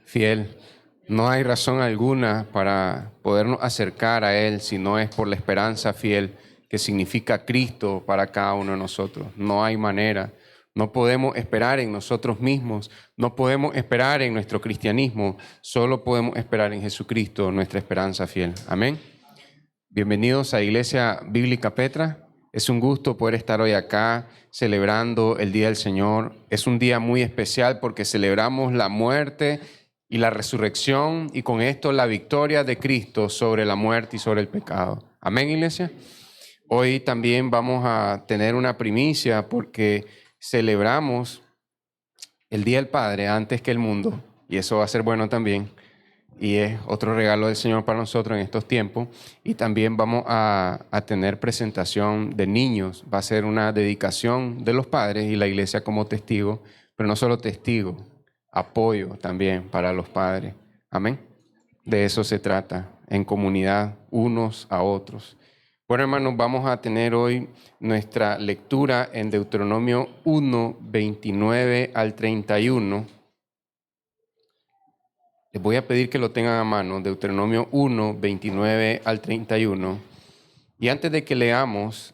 Fiel. No hay razón alguna para podernos acercar a Él si no es por la esperanza fiel que significa Cristo para cada uno de nosotros. No hay manera. No podemos esperar en nosotros mismos, no podemos esperar en nuestro cristianismo, solo podemos esperar en Jesucristo, nuestra esperanza fiel. Amén. Bienvenidos a Iglesia Bíblica Petra. Es un gusto poder estar hoy acá celebrando el Día del Señor. Es un día muy especial porque celebramos la muerte y la resurrección y con esto la victoria de Cristo sobre la muerte y sobre el pecado. Amén, Iglesia. Hoy también vamos a tener una primicia porque celebramos el Día del Padre antes que el mundo y eso va a ser bueno también. Y es otro regalo del Señor para nosotros en estos tiempos. Y también vamos a tener presentación de niños. Va a ser una dedicación de los padres y la iglesia como testigo, pero no solo testigo, apoyo también para los padres. Amén. De eso se trata, en comunidad, unos a otros. Bueno, hermanos, vamos a tener hoy nuestra lectura en Deuteronomio 1, 29 al 31. Les voy a pedir que lo tengan a mano, Deuteronomio 1, 29 al 31. Y antes de que leamos,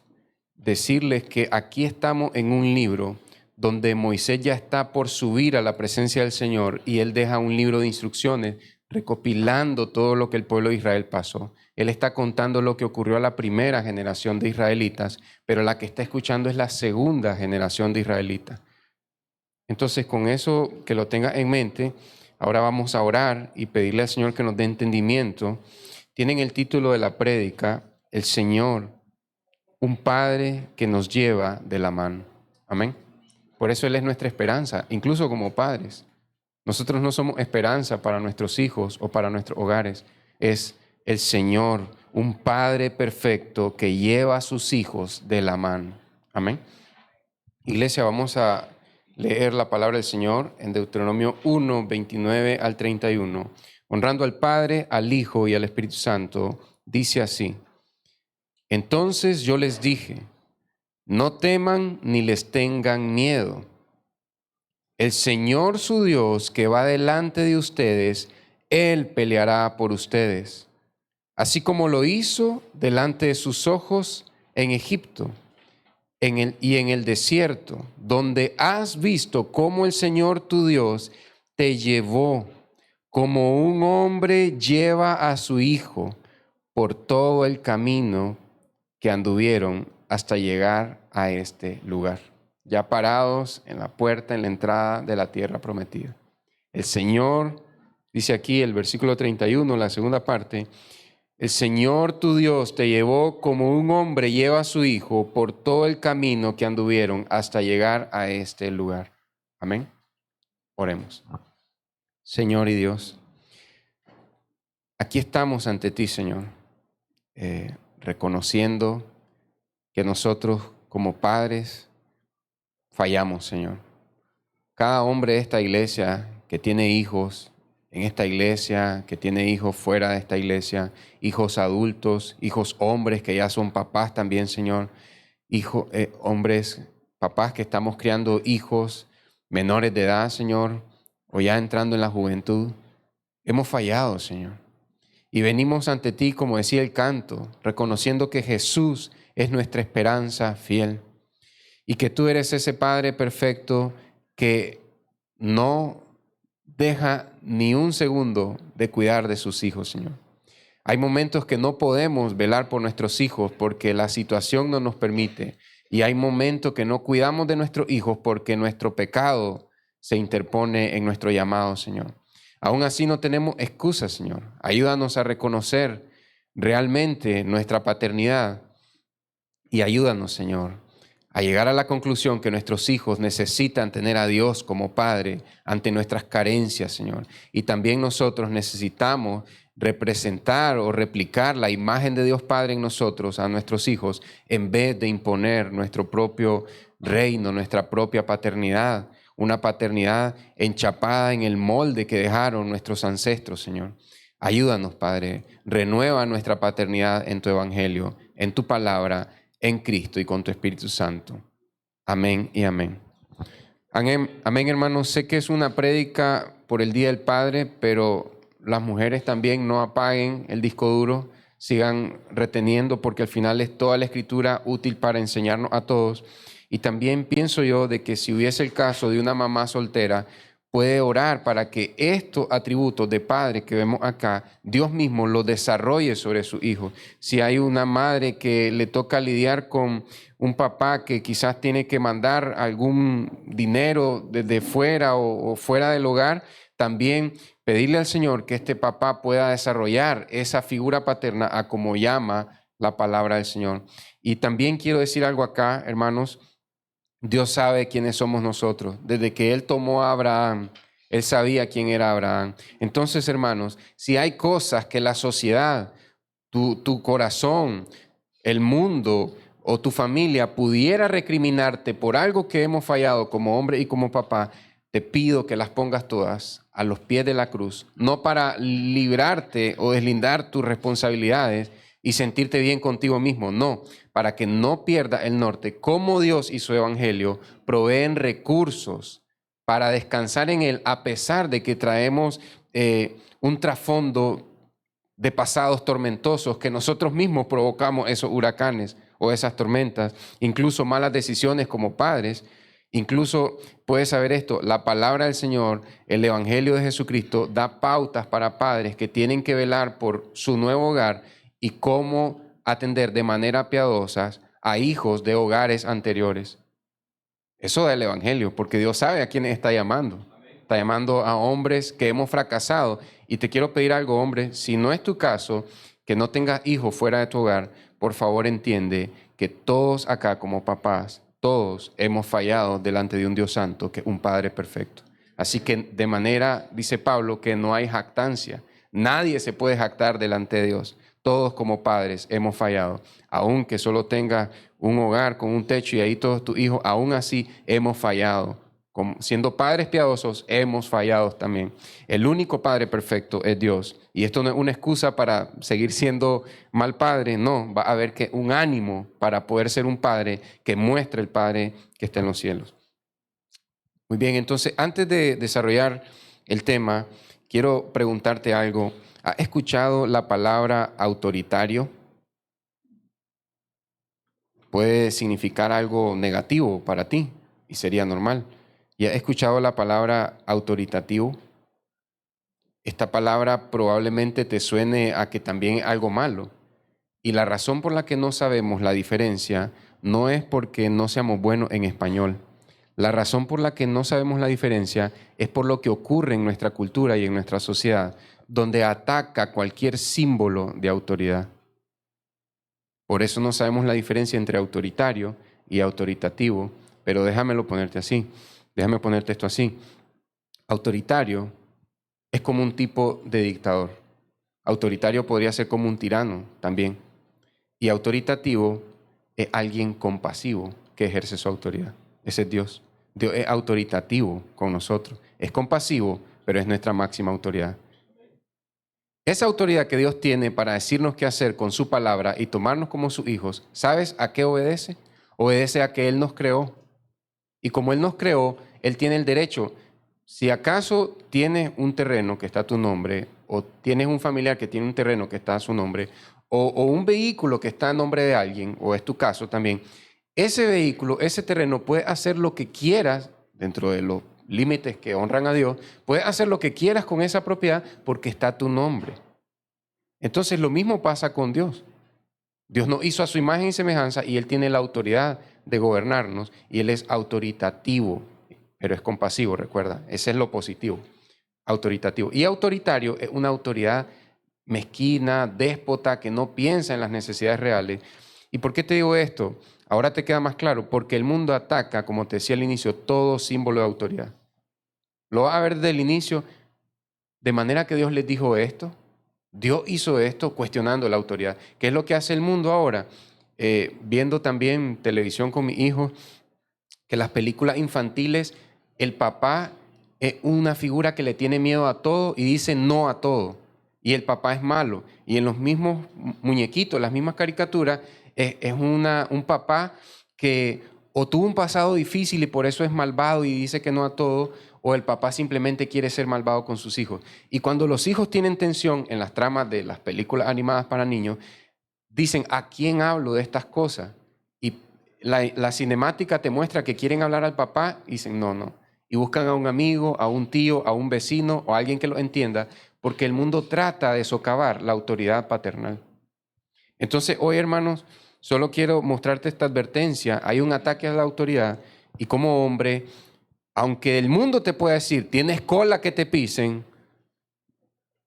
decirles que aquí estamos en un libro donde Moisés ya está por subir a la presencia del Señor y él deja un libro de instrucciones recopilando todo lo que el pueblo de Israel pasó. Él está contando lo que ocurrió a la primera generación de israelitas, pero la que está escuchando es la segunda generación de israelitas. Entonces, con eso que lo tenga en mente, ahora vamos a orar y pedirle al Señor que nos dé entendimiento. Tienen el título de la prédica, El Señor, un Padre que nos lleva de la mano. Amén. Por eso Él es nuestra esperanza, incluso como padres. Nosotros no somos esperanza para nuestros hijos o para nuestros hogares. Es el Señor, un Padre perfecto que lleva a sus hijos de la mano. Amén. Iglesia, vamos a leer la palabra del Señor en Deuteronomio 1, 29 al 31. Honrando al Padre, al Hijo y al Espíritu Santo, dice así: Entonces yo les dije, no teman ni les tengan miedo. El Señor su Dios que va delante de ustedes, Él peleará por ustedes, así como lo hizo delante de sus ojos en Egipto. En el desierto, donde has visto cómo el Señor tu Dios te llevó, como un hombre lleva a su hijo por todo el camino que anduvieron hasta llegar a este lugar, ya parados en la puerta, en la entrada de la tierra prometida. El Señor, dice aquí el versículo 31, la segunda parte, el Señor tu Dios te llevó como un hombre lleva a su hijo por todo el camino que anduvieron hasta llegar a este lugar. Amén. Oremos. Señor y Dios, aquí estamos ante ti, Señor, reconociendo que nosotros como padres fallamos, Señor. Cada hombre de esta iglesia que tiene hijos en esta iglesia, que tiene hijos fuera de esta iglesia, hijos adultos, hijos hombres que ya son papás también, Señor, hombres, papás que estamos criando hijos menores de edad, Señor, o ya entrando en la juventud. Hemos fallado, Señor. Y venimos ante ti, como decía el canto, reconociendo que Jesús es nuestra esperanza fiel y que tú eres ese Padre perfecto que no deja ni un segundo de cuidar de sus hijos, Señor. Hay momentos que no podemos velar por nuestros hijos porque la situación no nos permite. Y hay momentos que no cuidamos de nuestros hijos porque nuestro pecado se interpone en nuestro llamado, Señor. Aún así no tenemos excusas, Señor. Ayúdanos a reconocer realmente nuestra paternidad y ayúdanos, Señor, a llegar a la conclusión que nuestros hijos necesitan tener a Dios como Padre ante nuestras carencias, Señor. Y también nosotros necesitamos representar o replicar la imagen de Dios Padre en nosotros, a nuestros hijos, en vez de imponer nuestro propio reino, nuestra propia paternidad, una paternidad enchapada en el molde que dejaron nuestros ancestros, Señor. Ayúdanos, Padre, renueva nuestra paternidad en tu evangelio, en tu palabra, en Cristo y con tu Espíritu Santo. Amén y amén. Amén, amén, hermanos. Sé que es una prédica por el Día del Padre, pero las mujeres también no apaguen el disco duro, sigan reteniendo, porque al final es toda la Escritura útil para enseñarnos a todos. Y también pienso yo de que si hubiese el caso de una mamá soltera, puede orar para que estos atributos de padre que vemos acá, Dios mismo los desarrolle sobre su hijo. Si hay una madre que le toca lidiar con un papá que quizás tiene que mandar algún dinero desde fuera o fuera del hogar, también pedirle al Señor que este papá pueda desarrollar esa figura paterna a como llama la palabra del Señor. Y también quiero decir algo acá, hermanos. Dios sabe quiénes somos nosotros. Desde que Él tomó a Abraham, Él sabía quién era Abraham. Entonces, hermanos, si hay cosas que la sociedad, tu corazón, el mundo o tu familia pudiera recriminarte por algo que hemos fallado como hombre y como papá, te pido que las pongas todas a los pies de la cruz, no para librarte o deslindar tus responsabilidades y sentirte bien contigo mismo, no, para que no pierda el norte. Como Dios y su evangelio proveen recursos para descansar en Él, a pesar de que traemos un trasfondo de pasados tormentosos, que nosotros mismos provocamos esos huracanes o esas tormentas, incluso malas decisiones como padres. Incluso puedes saber esto, la palabra del Señor, el evangelio de Jesucristo, da pautas para padres que tienen que velar por su nuevo hogar y cómo atender de manera piadosa a hijos de hogares anteriores. Eso da el evangelio, porque Dios sabe a quién está llamando. Está llamando a hombres que hemos fracasado. Y te quiero pedir algo, hombre, si no es tu caso, que no tengas hijos fuera de tu hogar, por favor entiende que todos acá como papás, todos hemos fallado delante de un Dios santo, que es un Padre perfecto. Así que de manera, dice Pablo, que no hay jactancia. Nadie se puede jactar delante de Dios. Todos como padres hemos fallado. Aunque solo tengas un hogar con un techo y ahí todos tus hijos, aún así hemos fallado. Siendo padres piadosos, hemos fallado también. El único Padre perfecto es Dios. Y esto no es una excusa para seguir siendo mal padre, no. Va a haber que un ánimo para poder ser un padre que muestre el Padre que está en los cielos. Muy bien, entonces, antes de desarrollar el tema, quiero preguntarte algo. ¿Has escuchado la palabra autoritario? Puede significar algo negativo para ti y sería normal. ¿Y has escuchado la palabra autoritativo? Esta palabra probablemente te suene a que también es algo malo. Y la razón por la que no sabemos la diferencia no es porque no seamos buenos en español. La razón por la que no sabemos la diferencia es por lo que ocurre en nuestra cultura y en nuestra sociedad, donde ataca cualquier símbolo de autoridad. Por eso no sabemos la diferencia entre autoritario y autoritativo, pero déjamelo ponerte así. Déjame ponerte esto así. Autoritario es como un tipo de dictador. Autoritario podría ser como un tirano también. Y autoritativo es alguien compasivo que ejerce su autoridad. Ese es Dios. Dios es autoritativo con nosotros. Es compasivo, pero es nuestra máxima autoridad. Esa autoridad que Dios tiene para decirnos qué hacer con su palabra y tomarnos como sus hijos, ¿sabes a qué obedece? Obedece a que Él nos creó. Y como Él nos creó, Él tiene el derecho. Si acaso tienes un terreno que está a tu nombre, o tienes un familiar que tiene un terreno que está a su nombre, o un vehículo que está a nombre de alguien, o es tu caso también, ese vehículo, ese terreno, puede hacer lo que quieras dentro de los límites que honran a Dios, puedes hacer lo que quieras con esa propiedad porque está a tu nombre. Entonces lo mismo pasa con Dios. Dios nos hizo a su imagen y semejanza y Él tiene la autoridad de gobernarnos y Él es autoritativo, pero es compasivo, recuerda, ese es lo positivo, autoritativo. Y autoritario es una autoridad mezquina, déspota, que no piensa en las necesidades reales. ¿Y por qué te digo esto? Ahora te queda más claro, porque el mundo ataca, como te decía al inicio, todo símbolo de autoridad. Lo vas a ver desde el inicio, de manera que Dios les dijo esto. Dios hizo esto cuestionando la autoridad. ¿Qué es lo que hace el mundo ahora? Viendo también televisión con mis hijos, que las películas infantiles, el papá es una figura que le tiene miedo a todo y dice no a todo. Y el papá es malo. Y en los mismos muñequitos, las mismas caricaturas, es un papá que o tuvo un pasado difícil y por eso es malvado y dice que no a todo, o el papá simplemente quiere ser malvado con sus hijos. Y cuando los hijos tienen tensión en las tramas de las películas animadas para niños, dicen, ¿a quién hablo de estas cosas? Y la cinemática te muestra que quieren hablar al papá y dicen, no. Y buscan a un amigo, a un tío, a un vecino o a alguien que lo entienda, porque el mundo trata de socavar la autoridad paternal. Entonces, hoy, hermanos, solo quiero mostrarte esta advertencia. Hay un ataque a la autoridad y como hombre, aunque el mundo te pueda decir, tienes cola que te pisen,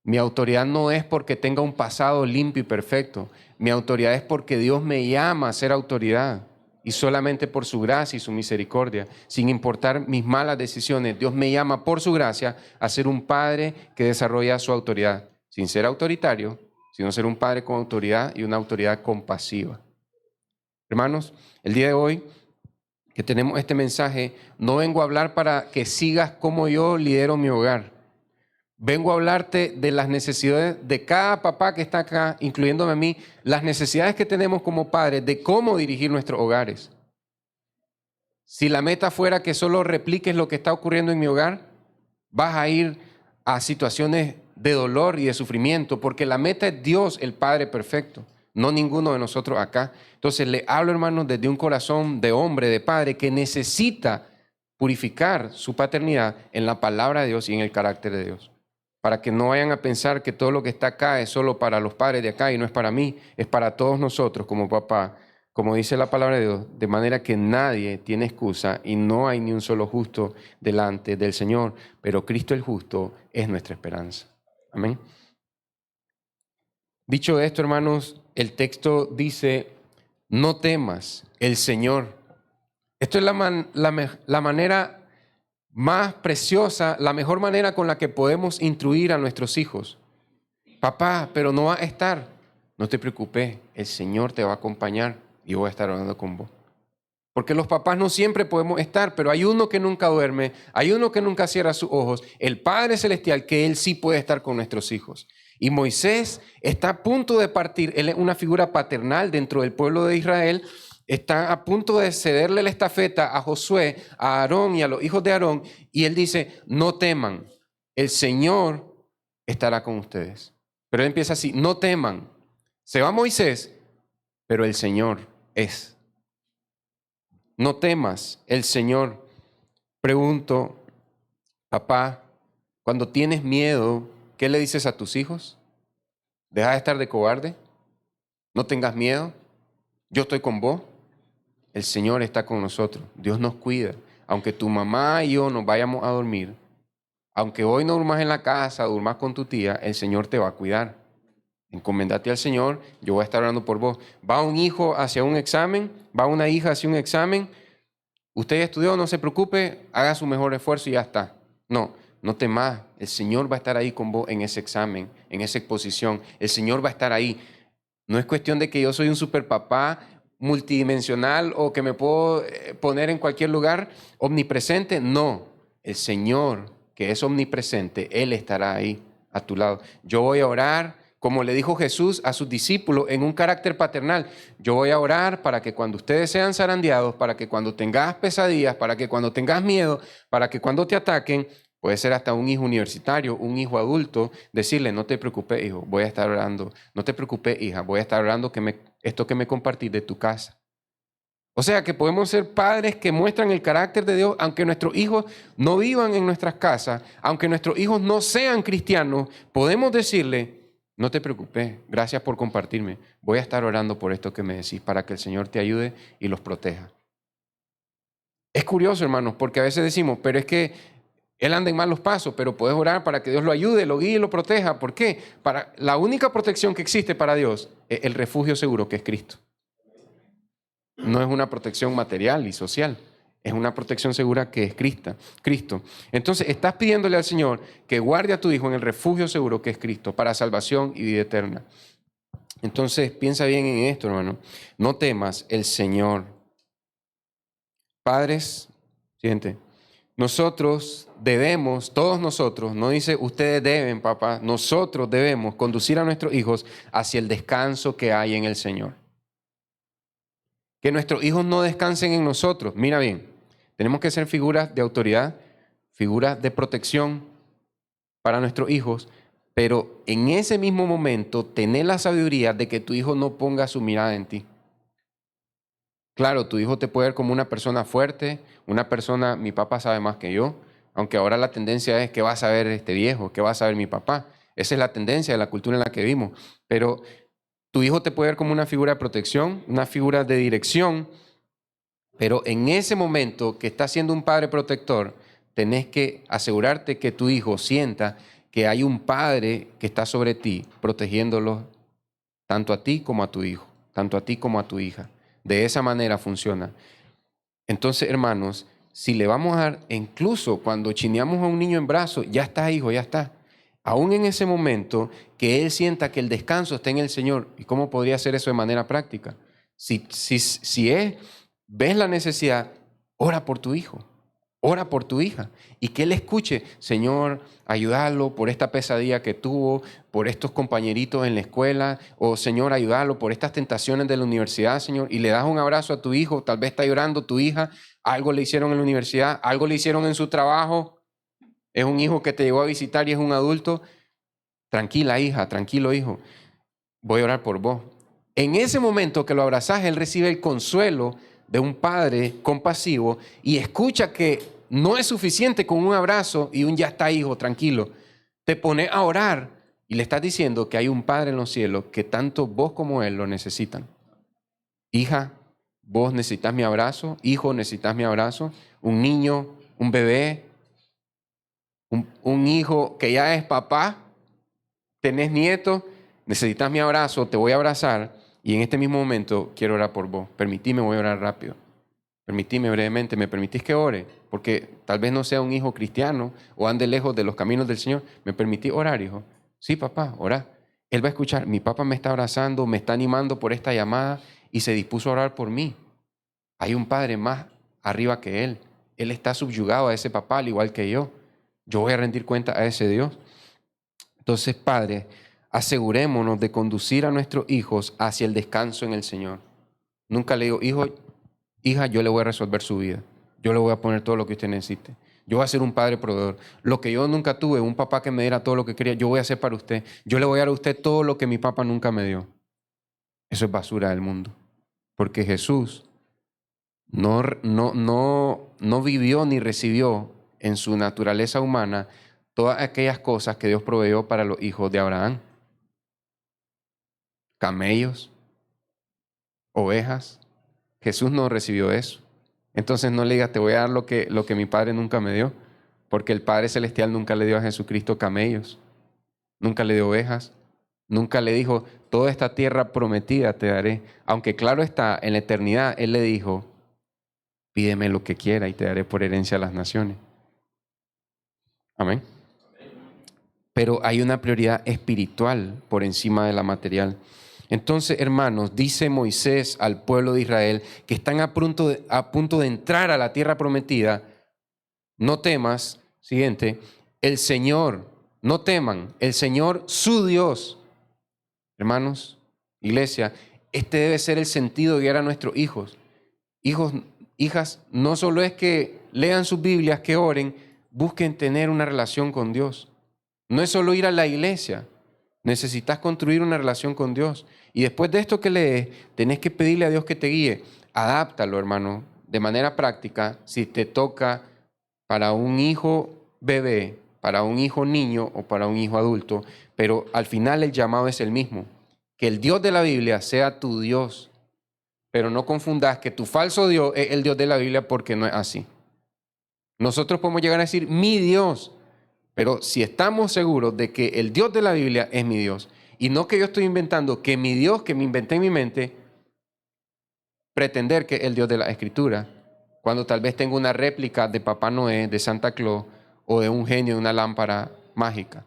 mi autoridad no es porque tenga un pasado limpio y perfecto. Mi autoridad es porque Dios me llama a ser autoridad. Y solamente por su gracia y su misericordia, sin importar mis malas decisiones, Dios me llama por su gracia a ser un padre que desarrolla su autoridad, sin ser autoritario, sino ser un padre con autoridad y una autoridad compasiva. Hermanos, el día de hoy que tenemos este mensaje, no vengo a hablar para que sigas como yo lidero mi hogar. Vengo a hablarte de las necesidades de cada papá que está acá, incluyéndome a mí, las necesidades que tenemos como padres de cómo dirigir nuestros hogares. Si la meta fuera que solo repliques lo que está ocurriendo en mi hogar, vas a ir a situaciones de dolor y de sufrimiento, porque la meta es Dios, el Padre perfecto, no ninguno de nosotros acá. Entonces le hablo, hermanos, desde un corazón de hombre, de padre, que necesita purificar su paternidad en la palabra de Dios y en el carácter de Dios. Para que no vayan a pensar que todo lo que está acá es solo para los padres de acá y no es para mí, es para todos nosotros como papá, como dice la palabra de Dios, de manera que nadie tiene excusa y no hay ni un solo justo delante del Señor, pero Cristo el justo es nuestra esperanza. Amén. Dicho esto, hermanos, el texto dice, no temas, el Señor. Esto es la manera más preciosa, la mejor manera con la que podemos instruir a nuestros hijos. Papá, pero no va a estar. No te preocupes, el Señor te va a acompañar y yo voy a estar orando con vos. Porque los papás no siempre podemos estar, pero hay uno que nunca duerme, hay uno que nunca cierra sus ojos, el Padre Celestial, que Él sí puede estar con nuestros hijos. Y Moisés está a punto de partir, él es una figura paternal dentro del pueblo de Israel, está a punto de cederle la estafeta a Josué, a Aarón y a los hijos de Aarón, y él dice, no teman, el Señor estará con ustedes. Pero él empieza así, no teman, se va Moisés, pero el Señor es. No temas, el Señor. Pregunto, papá, cuando tienes miedo, ¿qué le dices a tus hijos? ¿Deja de estar de cobarde? ¿No tengas miedo? Yo estoy con vos. El Señor está con nosotros. Dios nos cuida. Aunque tu mamá y yo nos vayamos a dormir, aunque hoy no durmas en la casa, durmas con tu tía, el Señor te va a cuidar. Encomendate al Señor, yo voy a estar orando por vos. Va un hijo hacia un examen, va una hija hacia un examen. Usted ya estudió, no se preocupe, haga su mejor esfuerzo y ya está. No temas, el Señor va a estar ahí con vos en ese examen, en esa exposición. El Señor va a estar ahí. No es cuestión de que yo soy un super papá multidimensional o que me puedo poner en cualquier lugar omnipresente. No, el Señor que es omnipresente, Él estará ahí a tu lado. Yo voy a orar, como le dijo Jesús a sus discípulos en un carácter paternal. Yo voy a orar para que cuando ustedes sean zarandeados, para que cuando tengas pesadillas, para que cuando tengas miedo, para que cuando te ataquen, puede ser hasta un hijo universitario, un hijo adulto, decirle, no te preocupes, hijo, voy a estar orando. No te preocupes, hija, voy a estar orando esto que me compartís de tu casa. O sea que podemos ser padres que muestran el carácter de Dios, aunque nuestros hijos no vivan en nuestras casas, aunque nuestros hijos no sean cristianos, podemos decirle, no te preocupes, gracias por compartirme. Voy a estar orando por esto que me decís para que el Señor te ayude y los proteja. Es curioso, hermanos, porque a veces decimos, pero es que él anda en malos pasos, pero puedes orar para que Dios lo ayude, lo guíe y lo proteja. ¿Por qué? La única protección que existe para Dios es el refugio seguro que es Cristo. No es una protección material y social. Es una protección segura que es Cristo. Entonces, estás pidiéndole al Señor que guarde a tu hijo en el refugio seguro que es Cristo para salvación y vida eterna. Entonces, piensa bien en esto, hermano. No temas, el Señor. Padres, siguiente. Nosotros debemos, todos nosotros, no dice ustedes deben, papá, nosotros debemos conducir a nuestros hijos hacia el descanso que hay en el Señor. Que nuestros hijos no descansen en nosotros. Mira bien, tenemos que ser figuras de autoridad, figuras de protección para nuestros hijos, pero en ese mismo momento tener la sabiduría de que tu hijo no ponga su mirada en ti. Claro, tu hijo te puede ver como una persona fuerte, una persona, mi papá sabe más que yo, aunque ahora la tendencia es que va a saber este viejo, que va a saber mi papá. Esa es la tendencia de la cultura en la que vivimos. Pero tu hijo te puede ver como una figura de protección, una figura de dirección, pero en ese momento que estás siendo un padre protector, tenés que asegurarte que tu hijo sienta que hay un padre que está sobre ti, protegiéndolo tanto a ti como a tu hijo, tanto a ti como a tu hija. De esa manera funciona. Entonces, hermanos, si le vamos a dar, incluso cuando chineamos a un niño en brazos, ya está, hijo, ya está. Aún en ese momento, que él sienta que el descanso está en el Señor. ¿Y cómo podría hacer eso de manera práctica? Si ves la necesidad, ora por tu hijo, ora por tu hija. Y que él escuche, Señor, ayúdalo por esta pesadilla que tuvo, por estos compañeritos en la escuela, o Señor, ayúdalo por estas tentaciones de la universidad, Señor. Y le das un abrazo a tu hijo, tal vez está llorando tu hija, algo le hicieron en la universidad, algo le hicieron en su trabajo. Es un hijo que te llegó a visitar y es un adulto. Tranquila, hija, tranquilo, hijo. Voy a orar por vos. En ese momento que lo abrazás, él recibe el consuelo de un padre compasivo y escucha que no es suficiente con un abrazo y un ya está, hijo, tranquilo. Te pone a orar y le estás diciendo que hay un Padre en los cielos que tanto vos como él lo necesitan. Hija, vos necesitas mi abrazo. Hijo, necesitas mi abrazo. Un niño, un bebé, un hijo que ya es papá, tenés nietos, necesitas mi abrazo, te voy a abrazar y en este mismo momento quiero orar por vos. Permitime, voy a orar rápido. Permitime brevemente, ¿me permitís que ore? Porque tal vez no sea un hijo cristiano o ande lejos de los caminos del Señor. ¿Me permitís orar, hijo? Sí, papá, orá. Él va a escuchar, mi papá me está abrazando, me está animando por esta llamada y se dispuso a orar por mí. Hay un padre más arriba que él. Él está subyugado a ese papá al igual que yo. Yo voy a rendir cuenta a ese Dios. Entonces, padre, asegurémonos de conducir a nuestros hijos hacia el descanso en el Señor. Nunca le digo, hijo, hija, yo le voy a resolver su vida. Yo le voy a poner todo lo que usted necesite. Yo voy a ser un padre proveedor. Lo que yo nunca tuve, un papá que me diera todo lo que quería, yo voy a hacer para usted. Yo le voy a dar a usted todo lo que mi papá nunca me dio. Eso es basura del mundo. Porque Jesús no vivió ni recibió en su naturaleza humana todas aquellas cosas que Dios proveyó para los hijos de Abraham. Camellos, ovejas. Jesús no recibió eso. Entonces no le digas, te voy a dar lo que mi Padre nunca me dio, porque el Padre Celestial nunca le dio a Jesucristo camellos, nunca le dio ovejas, nunca le dijo, toda esta tierra prometida te daré. Aunque claro está, en la eternidad Él le dijo, pídeme lo que quiera y te daré por herencia a las naciones. Amén. Pero hay una prioridad espiritual por encima de la material. Entonces, hermanos, dice Moisés al pueblo de Israel que están a punto de entrar a la tierra prometida. No temas, siguiente, el Señor, no teman, el Señor su Dios. Hermanos, iglesia, este debe ser el sentido de guiar a nuestros hijos. Hijos, hijas, no solo es que lean sus Biblias, que oren, busquen tener una relación con Dios. No es solo ir a la iglesia, necesitas construir una relación con Dios. Y después de esto que lees, tenés que pedirle a Dios que te guíe. Adáptalo, hermano, de manera práctica, si te toca para un hijo bebé, para un hijo niño o para un hijo adulto, pero al final el llamado es el mismo. Que el Dios de la Biblia sea tu Dios, pero no confundas que tu falso Dios es el Dios de la Biblia porque no es así. Nosotros podemos llegar a decir mi Dios, pero si estamos seguros de que el Dios de la Biblia es mi Dios, y no que yo estoy inventando, que mi Dios que me inventé en mi mente, pretender que es el Dios de la Escritura, cuando tal vez tengo una réplica de Papá Noé, de Santa Claus, o de un genio de una lámpara mágica.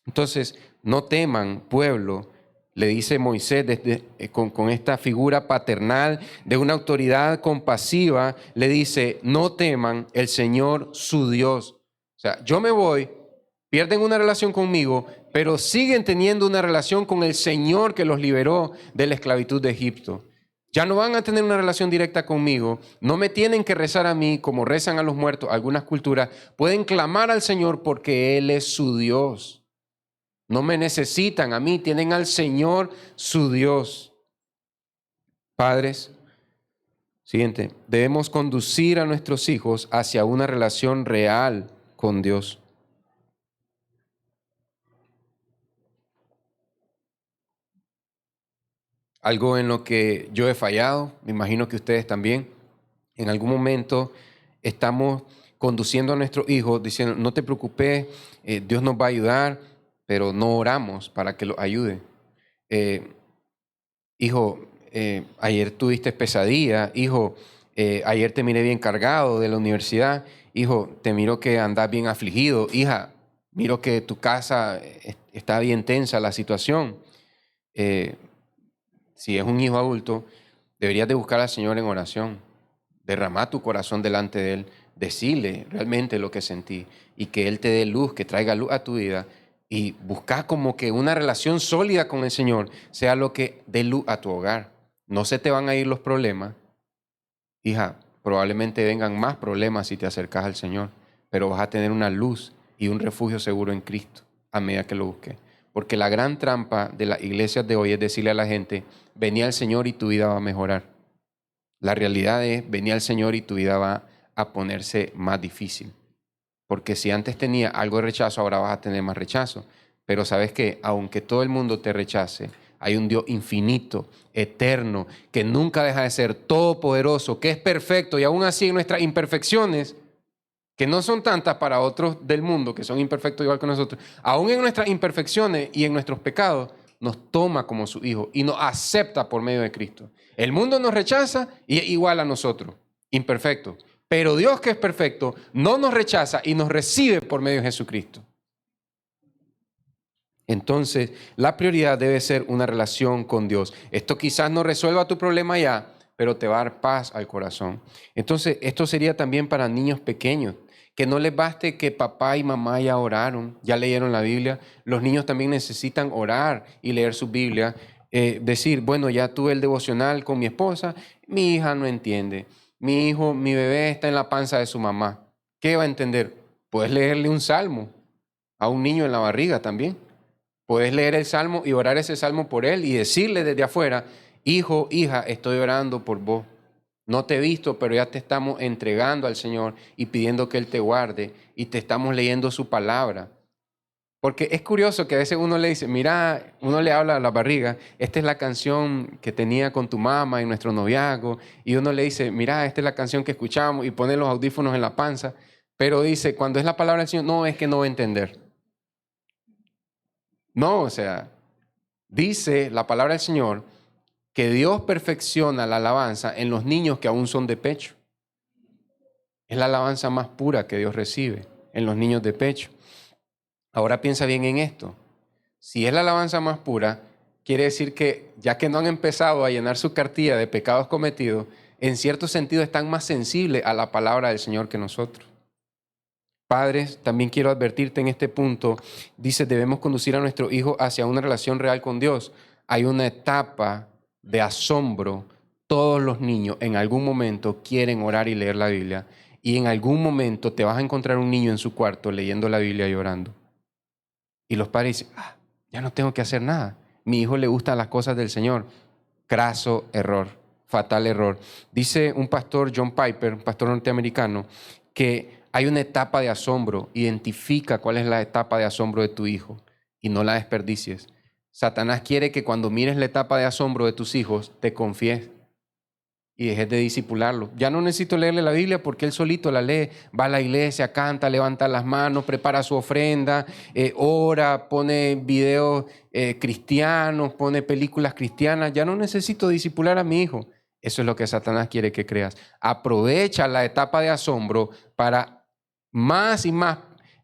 Entonces, no teman, pueblo, le dice Moisés con esta figura paternal de una autoridad compasiva, le dice, no teman, el Señor su Dios. O sea, yo me voy, pierden una relación conmigo, pero siguen teniendo una relación con el Señor que los liberó de la esclavitud de Egipto. Ya no van a tener una relación directa conmigo. No me tienen que rezar a mí como rezan a los muertos. Algunas culturas pueden clamar al Señor porque Él es su Dios. No me necesitan a mí, tienen al Señor su Dios. Padres, siguiente, debemos conducir a nuestros hijos hacia una relación real con Dios. Algo en lo que yo he fallado, me imagino que ustedes también. En algún momento estamos conduciendo a nuestros hijos diciendo, no te preocupes, Dios nos va a ayudar, pero no oramos para que los ayude. Eh, hijo, ayer tuviste pesadilla, hijo, ayer te miré bien cargado de la universidad, hijo, te miro que andas bien afligido, hija, miro que tu casa está bien tensa la situación. Eh, si es un hijo adulto, deberías de buscar al Señor en oración, derramar tu corazón delante de Él, decirle realmente lo que sentí y que Él te dé luz, que traiga luz a tu vida y buscar como que una relación sólida con el Señor sea lo que dé luz a tu hogar. No se te van a ir los problemas, hija, probablemente vengan más problemas si te acercas al Señor, pero vas a tener una luz y un refugio seguro en Cristo a medida que lo busques. Porque la gran trampa de las iglesias de hoy es decirle a la gente, vení al Señor y tu vida va a mejorar. La realidad es, vení al Señor y tu vida va a ponerse más difícil. Porque si antes tenía algo de rechazo, ahora vas a tener más rechazo. Pero sabes que aunque todo el mundo te rechace, hay un Dios infinito, eterno, que nunca deja de ser todopoderoso, que es perfecto y aún así en nuestras imperfecciones, que no son tantas para otros del mundo, que son imperfectos igual que nosotros, aún en nuestras imperfecciones y en nuestros pecados, nos toma como su hijo y nos acepta por medio de Cristo. El mundo nos rechaza y es igual a nosotros, imperfectos. Pero Dios, que es perfecto, no nos rechaza y nos recibe por medio de Jesucristo. Entonces, la prioridad debe ser una relación con Dios. Esto quizás no resuelva tu problema ya, pero te va a dar paz al corazón. Entonces, esto sería también para niños pequeños, que no les baste que papá y mamá ya oraron, ya leyeron la Biblia. Los niños también necesitan orar y leer su Biblia. Decir, bueno, ya tuve el devocional con mi esposa, mi hija no entiende. Mi hijo, mi bebé está en la panza de su mamá. ¿Qué va a entender? Puedes leerle un salmo a un niño en la barriga también. Puedes leer el salmo y orar ese salmo por él y decirle desde afuera, hijo, hija, estoy orando por vos. No te he visto, pero ya te estamos entregando al Señor y pidiendo que Él te guarde y te estamos leyendo su palabra. Porque es curioso que a veces uno le dice, mira, uno le habla a la barriga, esta es la canción que tenía con tu mamá en nuestro noviazgo, y uno le dice, mira, esta es la canción que escuchamos y pone los audífonos en la panza, pero dice, cuando es la palabra del Señor, no, es que no va a entender. No, o sea, dice la palabra del Señor que Dios perfecciona la alabanza en los niños que aún son de pecho. Es la alabanza más pura que Dios recibe en los niños de pecho. Ahora piensa bien en esto. Si es la alabanza más pura, quiere decir que ya que no han empezado a llenar su cartilla de pecados cometidos, en cierto sentido están más sensibles a la palabra del Señor que nosotros. Padres, también quiero advertirte en este punto, dice, debemos conducir a nuestro hijo hacia una relación real con Dios. Hay una etapa de asombro. Todos los niños en algún momento quieren orar y leer la Biblia, y en algún momento te vas a encontrar un niño en su cuarto leyendo la Biblia y orando. Y los padres dicen, ya no tengo que hacer nada. Mi hijo le gustan las cosas del Señor. Craso error, fatal error. Dice un pastor, John Piper, un pastor norteamericano, que hay una etapa de asombro. Identifica cuál es la etapa de asombro de tu hijo y no la desperdicies. Satanás quiere que cuando mires la etapa de asombro de tus hijos, te confíes y dejes de disipularlo. Ya no necesito leerle la Biblia porque él solito la lee. Va a la iglesia, canta, levanta las manos, prepara su ofrenda, ora, pone videos cristianos, pone películas cristianas. Ya no necesito disipular a mi hijo. Eso es lo que Satanás quiere que creas. Aprovecha la etapa de asombro para más y más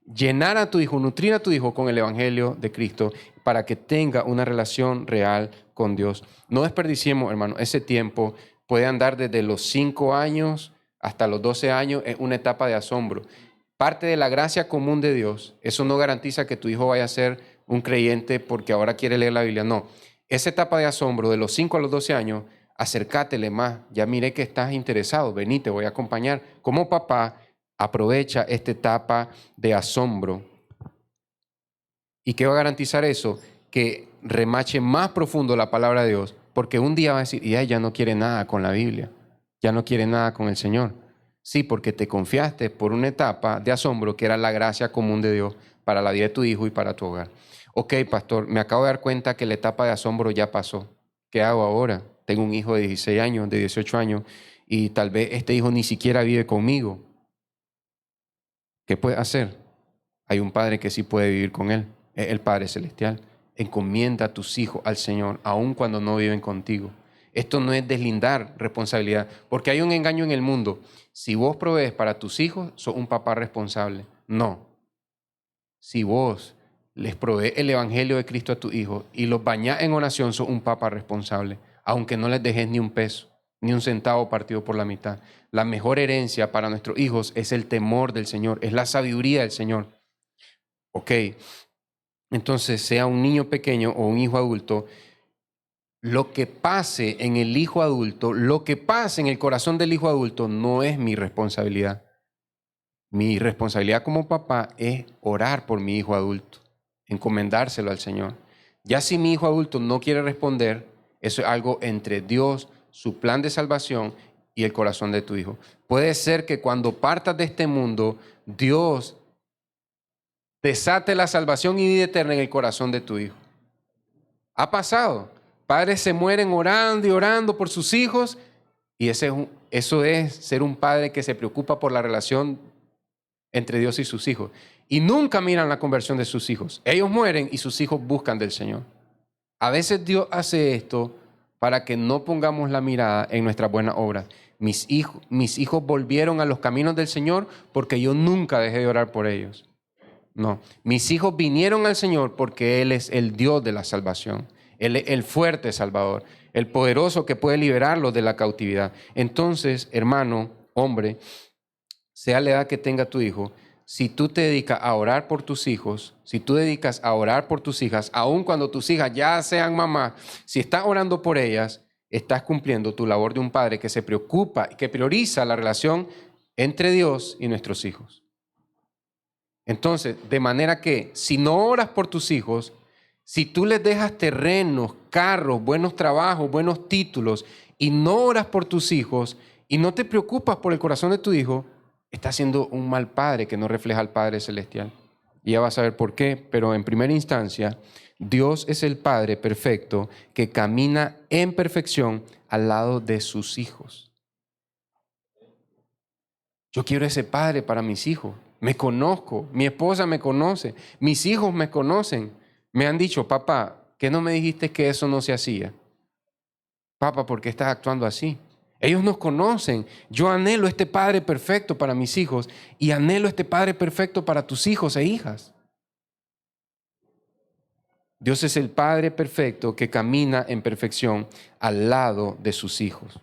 llenar a tu hijo, nutrir a tu hijo con el Evangelio de Cristo para que tenga una relación real con Dios. No desperdiciemos, hermano, ese tiempo. Puede andar desde los 5 años hasta los 12 años, es una etapa de asombro. Parte de la gracia común de Dios, eso no garantiza que tu hijo vaya a ser un creyente porque ahora quiere leer la Biblia, no. Esa etapa de asombro de los 5 a los 12 años, acércatele más, ya miré que estás interesado, vení, te voy a acompañar. Como papá, aprovecha esta etapa de asombro. ¿Y qué va a garantizar eso? Que remache más profundo la palabra de Dios, porque un día va a decir, y ella no quiere nada con la Biblia, ya no quiere nada con el Señor. Sí, porque te confiaste por una etapa de asombro que era la gracia común de Dios para la vida de tu hijo y para tu hogar. Ok, pastor, me acabo de dar cuenta que la etapa de asombro ya pasó. ¿Qué hago ahora? Tengo un hijo de 16 años, de 18 años, y tal vez este hijo ni siquiera vive conmigo. ¿Qué puedes hacer? Hay un Padre que sí puede vivir con él, es el Padre Celestial. Encomienda a tus hijos al Señor, aun cuando no viven contigo. Esto no es deslindar responsabilidad, porque hay un engaño en el mundo. Si vos provees para tus hijos, sos un papá responsable. No. Si vos les provees el Evangelio de Cristo a tus hijos y los bañás en oración, sos un papá responsable, aunque no les dejes ni un peso, ni un centavo partido por la mitad. La mejor herencia para nuestros hijos es el temor del Señor, es la sabiduría del Señor. Ok, entonces sea un niño pequeño o un hijo adulto, lo que pase en el hijo adulto, lo que pase en el corazón del hijo adulto no es mi responsabilidad. Mi responsabilidad como papá es orar por mi hijo adulto, encomendárselo al Señor. Ya si mi hijo adulto no quiere responder, eso es algo entre Dios, su plan de salvación y el corazón de tu hijo. Puede ser que cuando partas de este mundo, Dios desate la salvación y vida eterna en el corazón de tu hijo. Ha pasado. Padres se mueren orando y orando por sus hijos y eso es ser un padre que se preocupa por la relación entre Dios y sus hijos. Y nunca miran la conversión de sus hijos. Ellos mueren y sus hijos buscan del Señor. A veces Dios hace esto para que no pongamos la mirada en nuestras buenas obras. Mis hijos volvieron a los caminos del Señor porque yo nunca dejé de orar por ellos. No, mis hijos vinieron al Señor porque Él es el Dios de la salvación. Él es el fuerte Salvador, el poderoso que puede liberarlos de la cautividad. Entonces, hermano, hombre, sea la edad que tenga tu hijo, si tú te dedicas a orar por tus hijos, si tú dedicas a orar por tus hijas, aun cuando tus hijas ya sean mamás, si estás orando por ellas, estás cumpliendo tu labor de un padre que se preocupa y que prioriza la relación entre Dios y nuestros hijos. Entonces, de manera que si no oras por tus hijos, si tú les dejas terrenos, carros, buenos trabajos, buenos títulos, y no oras por tus hijos y no te preocupas por el corazón de tu hijo, estás siendo un mal padre que no refleja al Padre Celestial. Y ya vas a ver por qué, pero en primera instancia, Dios es el Padre perfecto que camina en perfección al lado de sus hijos. Yo quiero ese padre para mis hijos. Me conozco, mi esposa me conoce, mis hijos me conocen. Me han dicho, papá, ¿qué no me dijiste que eso no se hacía? Papá, ¿por qué estás actuando así? Ellos nos conocen. Yo anhelo este padre perfecto para mis hijos y anhelo este padre perfecto para tus hijos e hijas. Dios es el Padre perfecto que camina en perfección al lado de sus hijos.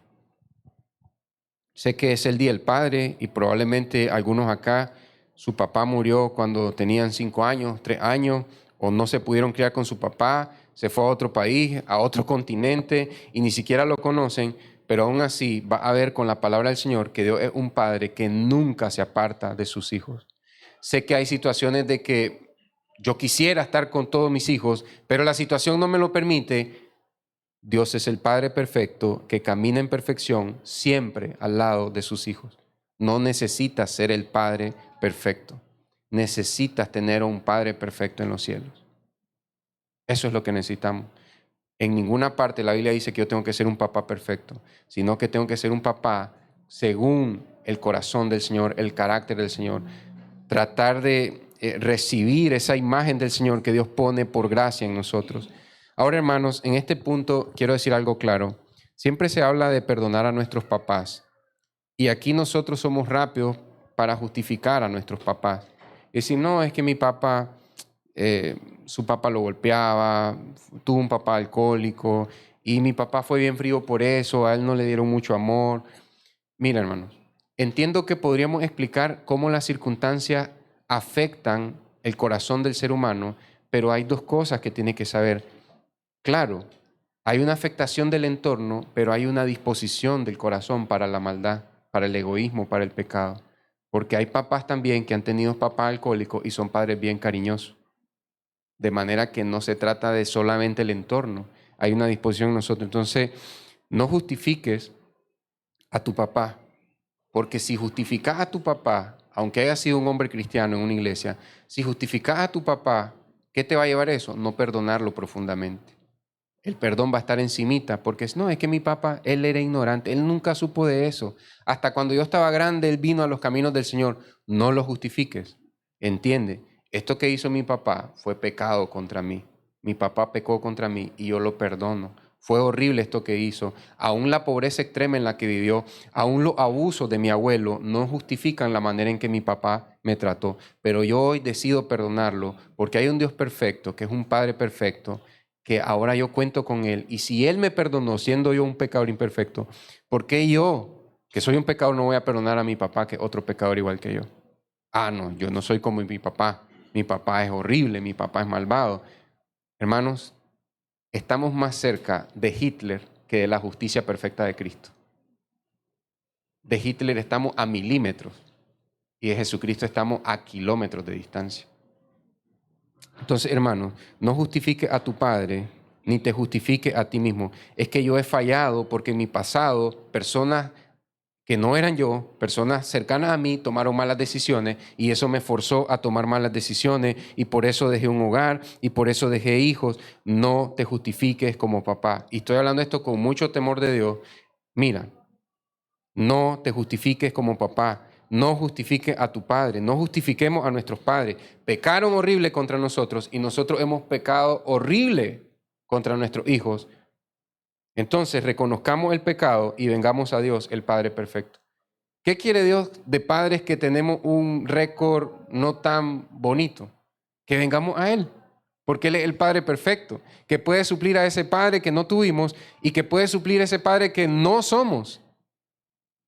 Sé que es el Día del Padre y probablemente algunos acá, su papá murió cuando tenían 5 años, 3 años, o no se pudieron criar con su papá, se fue a otro país, a otro continente y ni siquiera lo conocen, pero aún así va a ver con la palabra del Señor que Dios es un padre que nunca se aparta de sus hijos. Sé que hay situaciones de que yo quisiera estar con todos mis hijos, pero la situación no me lo permite. Dios es el Padre perfecto que camina en perfección siempre al lado de sus hijos. No necesitas ser el Padre perfecto. Necesitas tener un Padre perfecto en los cielos. Eso es lo que necesitamos. En ninguna parte la Biblia dice que yo tengo que ser un papá perfecto, sino que tengo que ser un papá según el corazón del Señor, el carácter del Señor. Tratar de recibir esa imagen del Señor que Dios pone por gracia en nosotros. Ahora, hermanos, en este punto quiero decir algo claro. Siempre se habla de perdonar a nuestros papás. Y aquí nosotros somos rápidos para justificar a nuestros papás. Y decir, no, es que mi papá, su papá lo golpeaba, tuvo un papá alcohólico, y mi papá fue bien frío por eso, a él no le dieron mucho amor. Mira, hermanos, entiendo que podríamos explicar cómo las circunstancias afectan el corazón del ser humano, pero hay dos cosas que tiene que saber. Claro, Hay una afectación del entorno, pero hay una disposición del corazón para la maldad, para el egoísmo, para el pecado. Porque hay papás también que han tenido papás alcohólicos y son padres bien cariñosos. De manera que no se trata de solamente el entorno. Hay una disposición en nosotros. Entonces, no justifiques a tu papá. Porque si justificas a tu papá, aunque haya sido un hombre cristiano en una iglesia, si justificas a tu papá, ¿qué te va a llevar eso? No perdonarlo profundamente. El perdón va a estar encimita, porque no, es que mi papá, él era ignorante, él nunca supo de eso. Hasta cuando yo estaba grande, él vino a los caminos del Señor. No lo justifiques. Entiende, esto que hizo mi papá fue pecado contra mí. Mi papá pecó contra mí y yo lo perdono. Fue horrible esto que hizo. Aún la pobreza extrema en la que vivió, aún los abusos de mi abuelo no justifican la manera en que mi papá me trató. Pero yo hoy decido perdonarlo porque hay un Dios perfecto, que es un Padre perfecto, que ahora yo cuento con Él. Y si Él me perdonó siendo yo un pecador imperfecto, ¿por qué yo, que soy un pecador, no voy a perdonar a mi papá, que es otro pecador igual que yo? Ah, no, yo no soy como mi papá. Mi papá es horrible, mi papá es malvado. Hermanos, estamos más cerca de Hitler que de la justicia perfecta de Cristo. De Hitler estamos a milímetros y de Jesucristo estamos a kilómetros de distancia. Entonces, hermanos, no justifique a tu padre ni te justifique a ti mismo. Es que yo he fallado porque en mi pasado personas que no eran yo, personas cercanas a mí, tomaron malas decisiones y eso me forzó a tomar malas decisiones y por eso dejé un hogar y por eso dejé hijos. No te justifiques como papá. Y estoy hablando esto con mucho temor de Dios. Mira, no te justifiques como papá. No justifiques a tu padre. No justifiquemos a nuestros padres. Pecaron horrible contra nosotros y nosotros hemos pecado horrible contra nuestros hijos. Entonces reconozcamos el pecado y vengamos a Dios, el Padre perfecto. ¿Qué quiere Dios de padres que tenemos un récord no tan bonito? Que vengamos a Él, porque Él es el Padre perfecto, que puede suplir a ese Padre que no tuvimos y que puede suplir a ese Padre que no somos.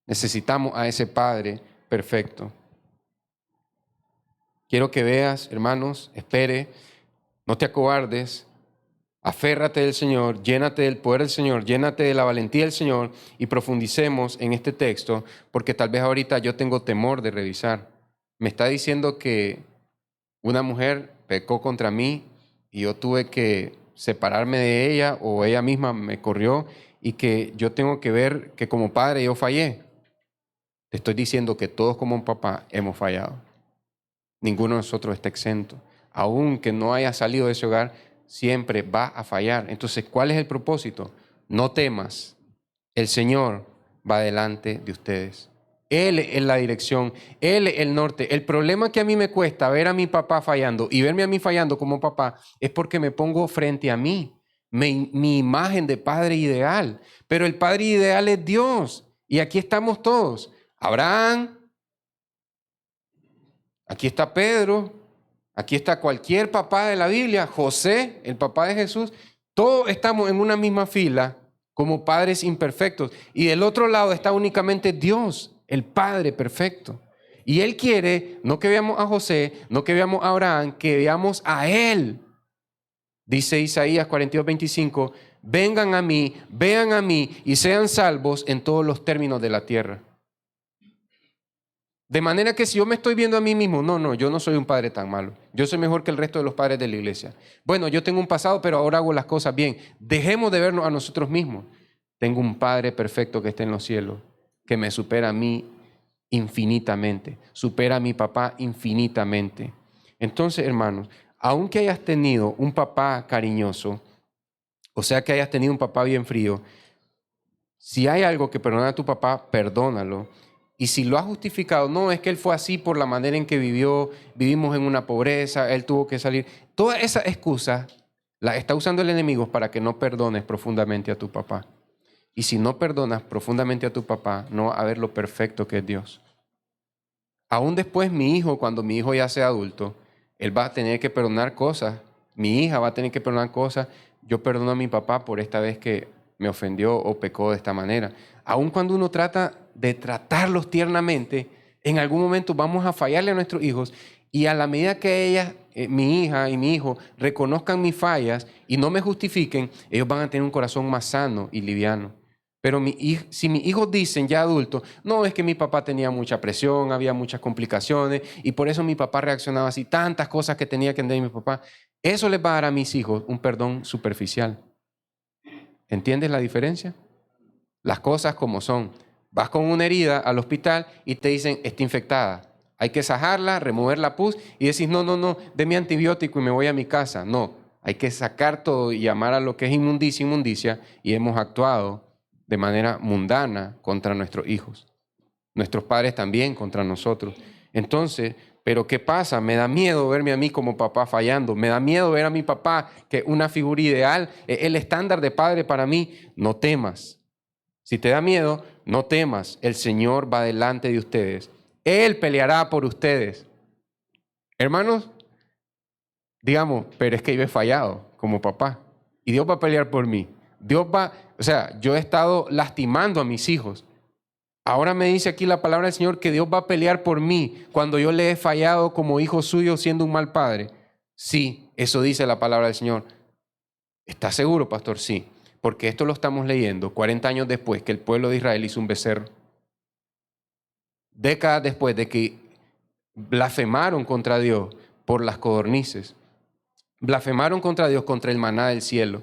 Necesitamos a ese Padre perfecto. Quiero que veas, hermanos, espere, no te acobardes. Aférrate del Señor, llénate del poder del Señor, llénate de la valentía del Señor y profundicemos en este texto, porque tal vez ahorita yo tengo temor de revisar. Me está diciendo que una mujer pecó contra mí y yo tuve que separarme de ella o ella misma me corrió y que yo tengo que ver que como padre yo fallé. Te estoy diciendo que todos como un papá hemos fallado. Ninguno de nosotros está exento. Aunque no haya salido de ese hogar, siempre va a fallar. Entonces, ¿cuál es el propósito? No temas. El Señor va delante de ustedes. Él es la dirección, Él es el norte. El problema que a mí me cuesta ver a mi papá fallando y verme a mí fallando como papá es porque me pongo frente a mí, mi imagen de padre ideal. Pero el padre ideal es Dios. Y aquí estamos todos. Abraham, aquí está Pedro, aquí está cualquier papá de la Biblia, José, el papá de Jesús. Todos estamos en una misma fila como padres imperfectos. Y del otro lado está únicamente Dios, el Padre perfecto. Y Él quiere, no que veamos a José, no que veamos a Abraham, que veamos a Él. Dice Isaías 42:25, vengan a mí, vean a mí y sean salvos en todos los términos de la tierra. De manera que si yo me estoy viendo a mí mismo, no, yo no soy un padre tan malo. Yo soy mejor que el resto de los padres de la iglesia. Bueno, yo tengo un pasado, pero ahora hago las cosas bien. Dejemos de vernos a nosotros mismos. Tengo un Padre perfecto que está en los cielos, que me supera a mí infinitamente, supera a mi papá infinitamente. Entonces, hermanos, aunque hayas tenido un papá cariñoso, o sea que hayas tenido un papá bien frío, si hay algo que perdonar a tu papá, perdónalo. Y si lo has justificado, no, es que él fue así por la manera en que vivió, vivimos en una pobreza, él tuvo que salir. Todas esas excusas las está usando el enemigo para que no perdones profundamente a tu papá. Y si no perdonas profundamente a tu papá, no va a ver lo perfecto que es Dios. Aún después mi hijo, cuando mi hijo ya sea adulto, él va a tener que perdonar cosas. Mi hija va a tener que perdonar cosas. Yo perdono a mi papá por esta vez que me ofendió o pecó de esta manera. Aun cuando uno trata de tratarlos tiernamente, en algún momento vamos a fallarle a nuestros hijos y a la medida que mi hija y mi hijo reconozcan mis fallas y no me justifiquen, ellos van a tener un corazón más sano y liviano. Pero si mis hijos dicen ya adultos, no, es que mi papá tenía mucha presión, había muchas complicaciones y por eso mi papá reaccionaba así, tantas cosas que tenía que entender mi papá, eso les va a dar a mis hijos un perdón superficial. ¿Entiendes la diferencia? Las cosas como son. Vas con una herida al hospital y te dicen, está infectada. Hay que sajarla, remover la pus y decís, no, deme antibiótico y me voy a mi casa. No, hay que sacar todo y llamar a lo que es inmundicia y hemos actuado de manera mundana contra nuestros hijos. Nuestros padres también contra nosotros. Entonces, ¿pero qué pasa? Me da miedo verme a mí como papá fallando. Me da miedo ver a mi papá, que es una figura ideal, el estándar de padre para mí. No temas. Si te da miedo, no temas. El Señor va delante de ustedes. Él peleará por ustedes. Hermanos, digamos, pero es que yo he fallado como papá. Y Dios va a pelear por mí. Yo he estado lastimando a mis hijos. Ahora me dice aquí la palabra del Señor que Dios va a pelear por mí cuando yo le he fallado como hijo suyo siendo un mal padre. Sí, eso dice la palabra del Señor. ¿Estás seguro, pastor? Sí, porque esto lo estamos leyendo 40 años después que el pueblo de Israel hizo un becerro. Décadas después de que blasfemaron contra Dios por las codornices. Blasfemaron contra Dios, contra el maná del cielo.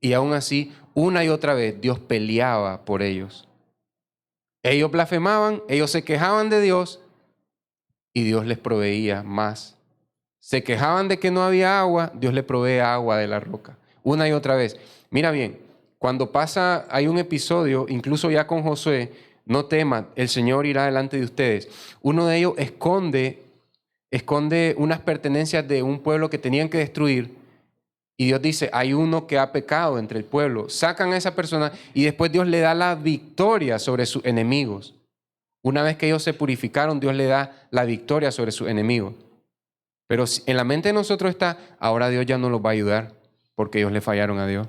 Y aún así, una y otra vez, Dios peleaba por ellos. Ellos blasfemaban, ellos se quejaban de Dios y Dios les proveía más. Se quejaban de que no había agua, Dios les provee agua de la roca. Una y otra vez. Mira bien, cuando hay un episodio, incluso ya con Josué, no teman, el Señor irá delante de ustedes. Uno de ellos esconde unas pertenencias de un pueblo que tenían que destruir. Y Dios dice, hay uno que ha pecado entre el pueblo. Sacan a esa persona y después Dios le da la victoria sobre sus enemigos. Una vez que ellos se purificaron, Dios le da la victoria sobre sus enemigos. Pero en la mente de nosotros está, ahora Dios ya no los va a ayudar porque ellos le fallaron a Dios.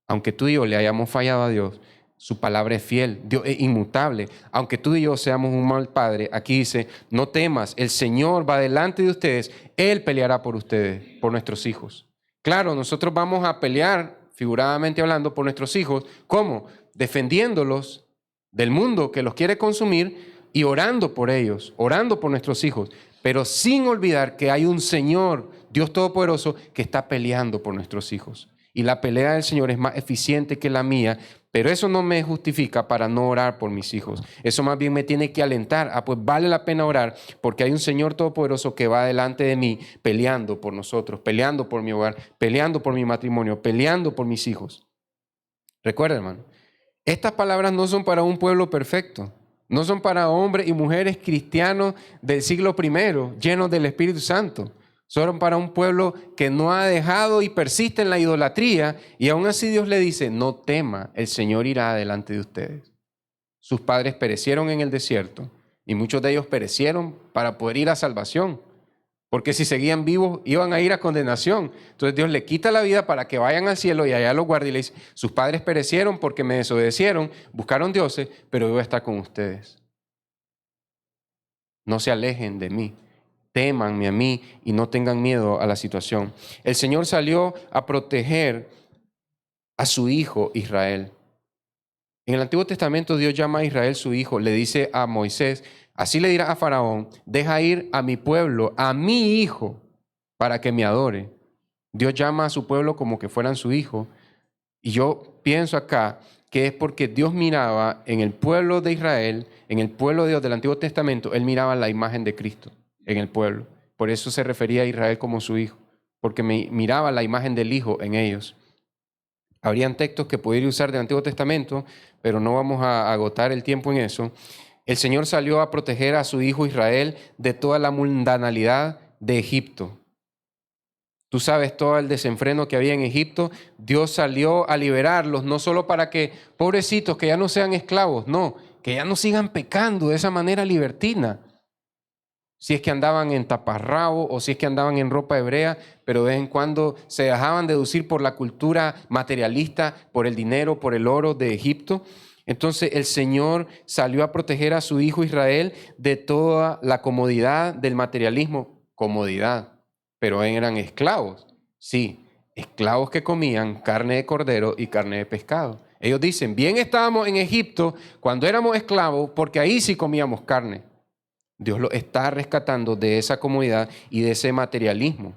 Aunque tú y yo le hayamos fallado a Dios, su palabra es fiel, Dios es inmutable. Aunque tú y yo seamos un mal padre, aquí dice, no temas, el Señor va delante de ustedes, Él peleará por ustedes, por nuestros hijos. Claro, nosotros vamos a pelear, figuradamente hablando, por nuestros hijos. ¿Cómo? Defendiéndolos del mundo que los quiere consumir y orando por ellos, orando por nuestros hijos, pero sin olvidar que hay un Señor, Dios Todopoderoso, que está peleando por nuestros hijos. Y la pelea del Señor es más eficiente que la mía, pero eso no me justifica para no orar por mis hijos. Eso más bien me tiene que alentar. Pues vale la pena orar porque hay un Señor Todopoderoso que va delante de mí peleando por nosotros, peleando por mi hogar, peleando por mi matrimonio, peleando por mis hijos. Recuerda, hermano, estas palabras no son para un pueblo perfecto. No son para hombres y mujeres cristianos del siglo I, llenos del Espíritu Santo. Son para un pueblo que no ha dejado y persiste en la idolatría, y aún así Dios le dice, no tema, el Señor irá delante de ustedes. Sus padres perecieron en el desierto y muchos de ellos perecieron para poder ir a salvación, porque si seguían vivos iban a ir a condenación. Entonces Dios le quita la vida para que vayan al cielo y allá los guarde y le dice, sus padres perecieron porque me desobedecieron, buscaron dioses, pero yo voy a estar con ustedes. No se alejen de mí. Témanme a mí y no tengan miedo a la situación. El Señor salió a proteger a su hijo Israel. En el Antiguo Testamento Dios llama a Israel su hijo, le dice a Moisés, así le dirá a Faraón, deja ir a mi pueblo, a mi hijo, para que me adore. Dios llama a su pueblo como que fueran su hijo. Y yo pienso acá que es porque Dios miraba en el pueblo de Israel, en el pueblo de Dios del Antiguo Testamento, Él miraba la imagen de Cristo en el pueblo. Por eso se refería a Israel como su hijo, porque miraba la imagen del hijo en ellos. Habrían textos que podría usar del Antiguo Testamento, pero no vamos a agotar el tiempo en eso. El Señor salió a proteger a su hijo Israel de toda la mundanalidad de Egipto. Tú sabes todo el desenfreno que había en Egipto. Dios salió a liberarlos, no solo para que, pobrecitos, que ya no sean esclavos, no, que ya no sigan pecando de esa manera libertina. Si es que andaban en taparrabo o si es que andaban en ropa hebrea, pero de vez en cuando se dejaban deducir por la cultura materialista, por el dinero, por el oro de Egipto. Entonces el Señor salió a proteger a su hijo Israel de toda la comodidad del materialismo. Comodidad. pero eran esclavos. Sí, esclavos que comían carne de cordero y carne de pescado. Ellos dicen, bien estábamos en Egipto cuando éramos esclavos, porque ahí sí comíamos carne. Dios los está rescatando de esa comodidad y de ese materialismo.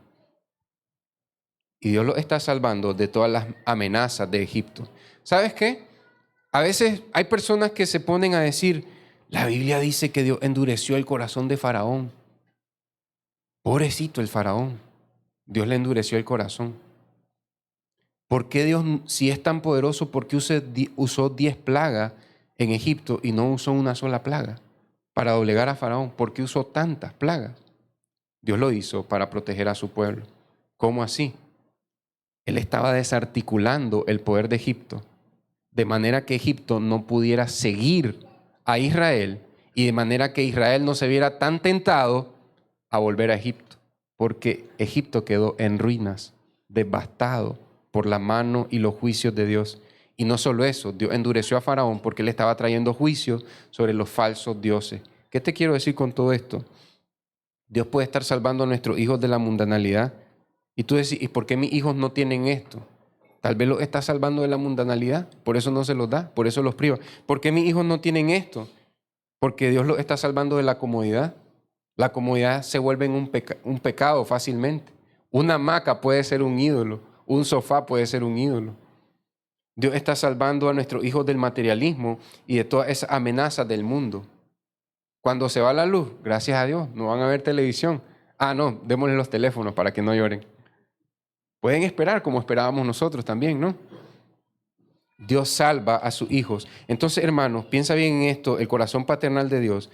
Y Dios los está salvando de todas las amenazas de Egipto. ¿Sabes qué? A veces hay personas que se ponen a decir, la Biblia dice que Dios endureció el corazón de Faraón. Pobrecito el Faraón. Dios le endureció el corazón. ¿Por qué Dios, si es tan poderoso, por qué usó 10 plagas en Egipto y no usó una sola plaga para doblegar a Faraón? ¿Por qué usó tantas plagas? Dios lo hizo para proteger a su pueblo. ¿Cómo así? Él estaba desarticulando el poder de Egipto, de manera que Egipto no pudiera seguir a Israel y de manera que Israel no se viera tan tentado a volver a Egipto, porque Egipto quedó en ruinas, devastado por la mano y los juicios de Dios. Y no solo eso, Dios endureció a Faraón porque él estaba trayendo juicios sobre los falsos dioses. ¿Qué te quiero decir con todo esto? Dios puede estar salvando a nuestros hijos de la mundanalidad. Y tú decís, ¿y por qué mis hijos no tienen esto? Tal vez los está salvando de la mundanalidad, por eso no se los da, por eso los priva. ¿Por qué mis hijos no tienen esto? Porque Dios los está salvando de la comodidad. La comodidad se vuelve un pecado fácilmente. Una hamaca puede ser un ídolo, un sofá puede ser un ídolo. Dios está salvando a nuestros hijos del materialismo y de todas esas amenazas del mundo. Cuando se va la luz, gracias a Dios, no van a ver televisión. Ah, no, démosle los teléfonos para que no lloren. Pueden esperar como esperábamos nosotros también, ¿no? Dios salva a sus hijos. Entonces, hermanos, piensa bien en esto, el corazón paternal de Dios.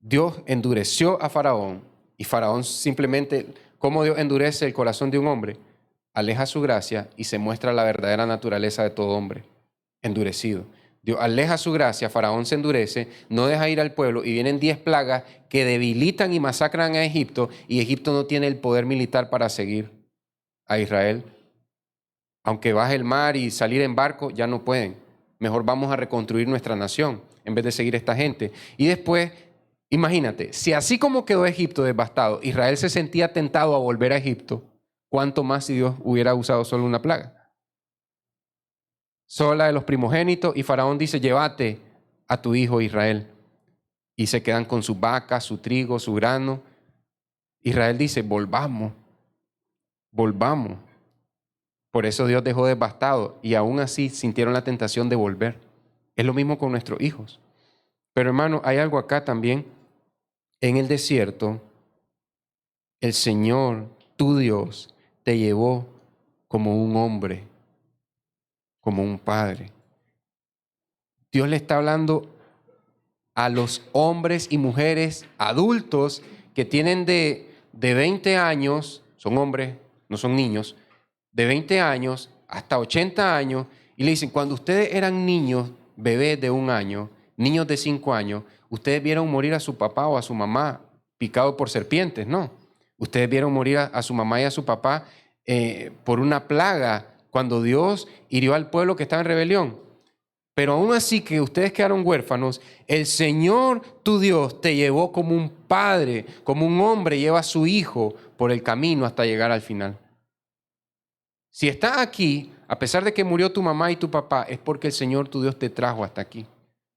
Dios endureció a Faraón y Faraón simplemente, ¿cómo Dios endurece el corazón de un hombre? Aleja su gracia y se muestra la verdadera naturaleza de todo hombre, endurecido. Dios aleja su gracia, Faraón se endurece, no deja ir al pueblo y vienen 10 plagas que debilitan y masacran a Egipto y Egipto no tiene el poder militar para seguir a Israel. Aunque baje el mar y salir en barco, ya no pueden. Mejor vamos a reconstruir nuestra nación en vez de seguir esta gente. Y después, imagínate, si así como quedó Egipto devastado, Israel se sentía tentado a volver a Egipto, ¿cuánto más si Dios hubiera usado solo una plaga? Sola de los primogénitos y Faraón dice, llévate a tu hijo Israel. Y se quedan con sus vacas, su trigo, su grano. Israel dice, volvamos, volvamos. Por eso Dios dejó devastado y aún así sintieron la tentación de volver. Es lo mismo con nuestros hijos. Pero hermano, hay algo acá también. En el desierto, el Señor, tu Dios, te llevó como un hombre, como un padre. Dios le está hablando a los hombres y mujeres adultos que tienen de 20 años, son hombres, no son niños, de 20 años hasta 80 años, y le dicen, cuando ustedes eran niños, bebés de 1 año, niños de 5 años, ustedes vieron morir a su papá o a su mamá picado por serpientes, ¿no? Ustedes vieron morir a su mamá y a su papá por una plaga cuando Dios hirió al pueblo que estaba en rebelión. Pero aún así que ustedes quedaron huérfanos, el Señor tu Dios te llevó como un padre, como un hombre lleva a su hijo por el camino hasta llegar al final. Si estás aquí, a pesar de que murió tu mamá y tu papá, es porque el Señor tu Dios te trajo hasta aquí.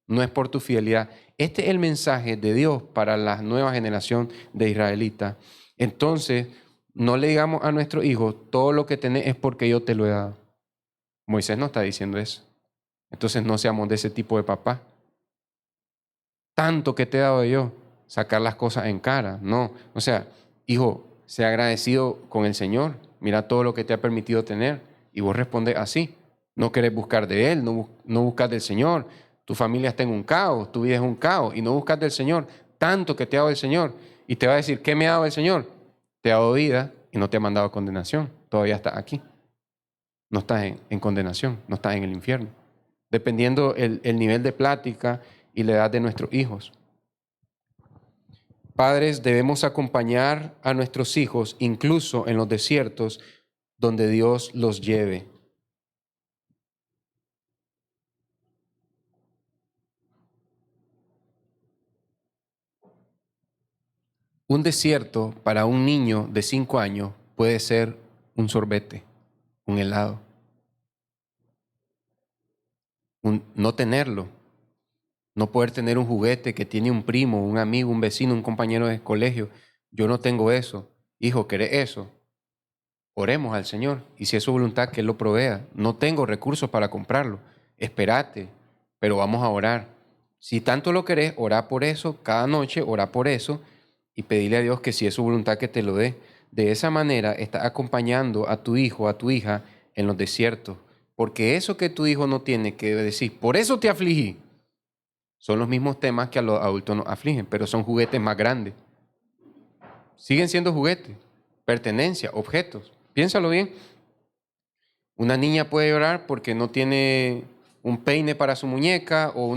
No es por tu fidelidad. Este es el mensaje de Dios para la nueva generación de israelitas. Entonces, no le digamos a nuestros hijos, todo lo que tenés es porque yo te lo he dado. Moisés no está diciendo eso. Entonces no seamos de ese tipo de papá. Tanto que te he dado yo, sacar las cosas en cara. No, o sea, hijo, sea agradecido con el Señor. Mira todo lo que te ha permitido tener. Y vos respondes así. No querés buscar de Él, no buscas del Señor. Tu familia está en un caos, tu vida es un caos. Y no buscas del Señor. Tanto que te ha dado el Señor. Y te va a decir, ¿qué me ha dado el Señor? Te ha dado vida y no te ha mandado a condenación. Todavía estás aquí. No estás en condenación, no estás en el infierno. Dependiendo el nivel de plática y la edad de nuestros hijos. Padres, debemos acompañar a nuestros hijos incluso en los desiertos donde Dios los lleve. Un desierto para un niño de 5 años puede ser un sorbete, un helado, no tenerlo, no poder tener un juguete que tiene un primo, un amigo, un vecino, un compañero de colegio. Yo no tengo eso. Hijo, ¿querés eso? Oremos al Señor y si es su voluntad que Él lo provea. No tengo recursos para comprarlo. Espérate, pero vamos a orar. Si tanto lo querés, orá por eso, cada noche orá por eso y pedirle a Dios que si es su voluntad que te lo dé. De esa manera estás acompañando a tu hijo, a tu hija en los desiertos. Porque eso que tu hijo no tiene que decir, por eso te afligí, son los mismos temas que a los adultos nos afligen, pero son juguetes más grandes. Siguen siendo juguetes, pertenencia, objetos. Piénsalo bien. Una niña puede llorar porque no tiene un peine para su muñeca o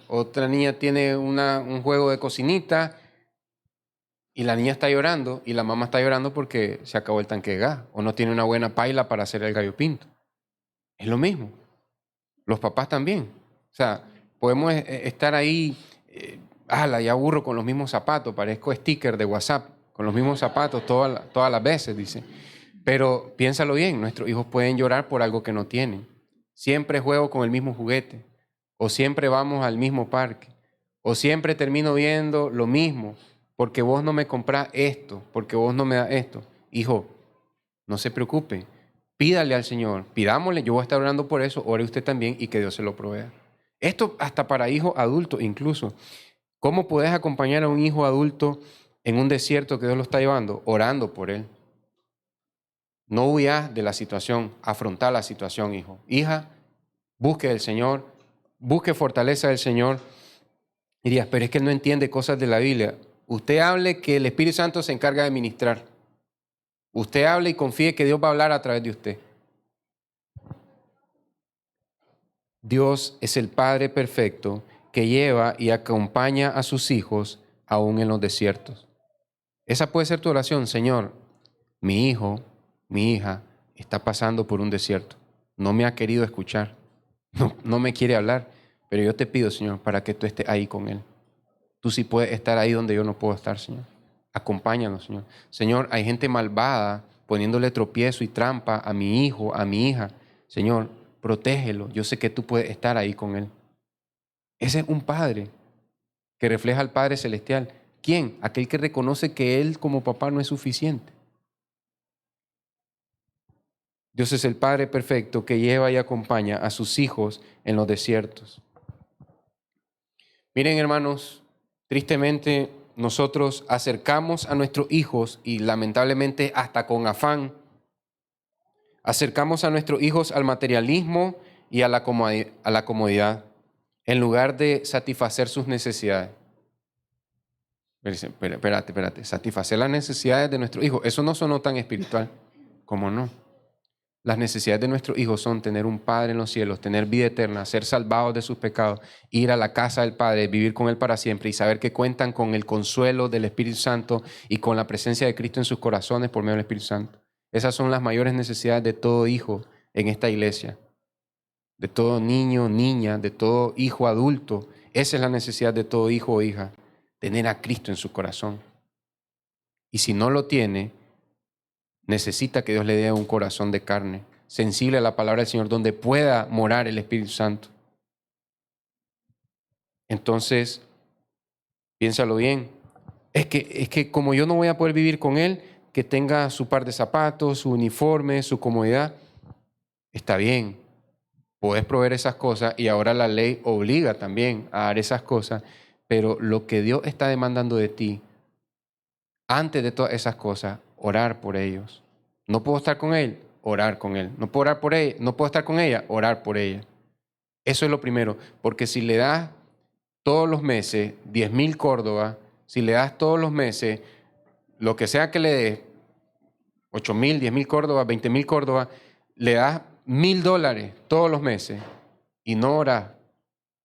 otra niña tiene un juego de cocinita y la niña está llorando y la mamá está llorando porque se acabó el tanque de gas o no tiene una buena paila para hacer el gallo pinto. Es lo mismo. Los papás también. O sea, podemos estar ahí, ya aburro con los mismos zapatos, parezco sticker de WhatsApp, con los mismos zapatos todas las veces, dice. Pero piénsalo bien, nuestros hijos pueden llorar por algo que no tienen. Siempre juego con el mismo juguete, o siempre vamos al mismo parque, o siempre termino viendo lo mismo, porque vos no me comprás esto, porque vos no me das esto. Hijo, no se preocupe, pídale al Señor, pidámosle, yo voy a estar orando por eso, ore usted también y que Dios se lo provea. Esto hasta para hijos adultos incluso. ¿Cómo puedes acompañar a un hijo adulto en un desierto que Dios lo está llevando? Orando por él. No huyas de la situación, afronta la situación, hijo. Hija, busque del Señor, busque fortaleza del Señor. Dirías, pero es que él no entiende cosas de la Biblia. Usted hable que el Espíritu Santo se encarga de ministrar. Usted hable y confíe que Dios va a hablar a través de usted. Dios es el Padre perfecto que lleva y acompaña a sus hijos aún en los desiertos. Esa puede ser tu oración, Señor. Mi hijo, mi hija está pasando por un desierto. No me ha querido escuchar. No me quiere hablar. Pero yo te pido, Señor, para que tú estés ahí con él. Tú sí puedes estar ahí donde yo no puedo estar, Señor. Acompáñanos, Señor. Señor, hay gente malvada poniéndole tropiezo y trampa a mi hijo, a mi hija. Señor, protégelo. Yo sé que tú puedes estar ahí con él. Ese es un padre que refleja al Padre Celestial. ¿Quién? Aquel que reconoce que él como papá no es suficiente. Dios es el Padre perfecto que lleva y acompaña a sus hijos en los desiertos. Miren, hermanos, tristemente nosotros acercamos a nuestros hijos y lamentablemente hasta con afán, acercamos a nuestros hijos al materialismo y a la comodidad en lugar de satisfacer sus necesidades. Espérate, satisfacer las necesidades de nuestros hijos, eso no sonó tan espiritual, ¿cómo no? Las necesidades de nuestros hijos son tener un Padre en los cielos, tener vida eterna, ser salvados de sus pecados, ir a la casa del Padre, vivir con Él para siempre y saber que cuentan con el consuelo del Espíritu Santo y con la presencia de Cristo en sus corazones por medio del Espíritu Santo. Esas son las mayores necesidades de todo hijo en esta iglesia, de todo niño, niña, de todo hijo adulto. Esa es la necesidad de todo hijo o hija, tener a Cristo en su corazón. Y si no lo tiene, necesita que Dios le dé un corazón de carne, sensible a la palabra del Señor, donde pueda morar el Espíritu Santo. Entonces, piénsalo bien. Es que como yo no voy a poder vivir con Él, que tenga su par de zapatos, su uniforme, su comodidad, está bien. Puedes proveer esas cosas y ahora la ley obliga también a dar esas cosas, pero lo que Dios está demandando de ti, antes de todas esas cosas, orar por ellos. No puedo estar con Él, orar con Él. No puedo orar por ella, no puedo estar con ella, orar por ella. Eso es lo primero, porque si le das todos los meses 10,000 córdobas, si le das todos los meses lo que sea que le des, 8,000, 10,000 córdobas, 20,000 córdobas, le das $1,000 todos los meses y no oras,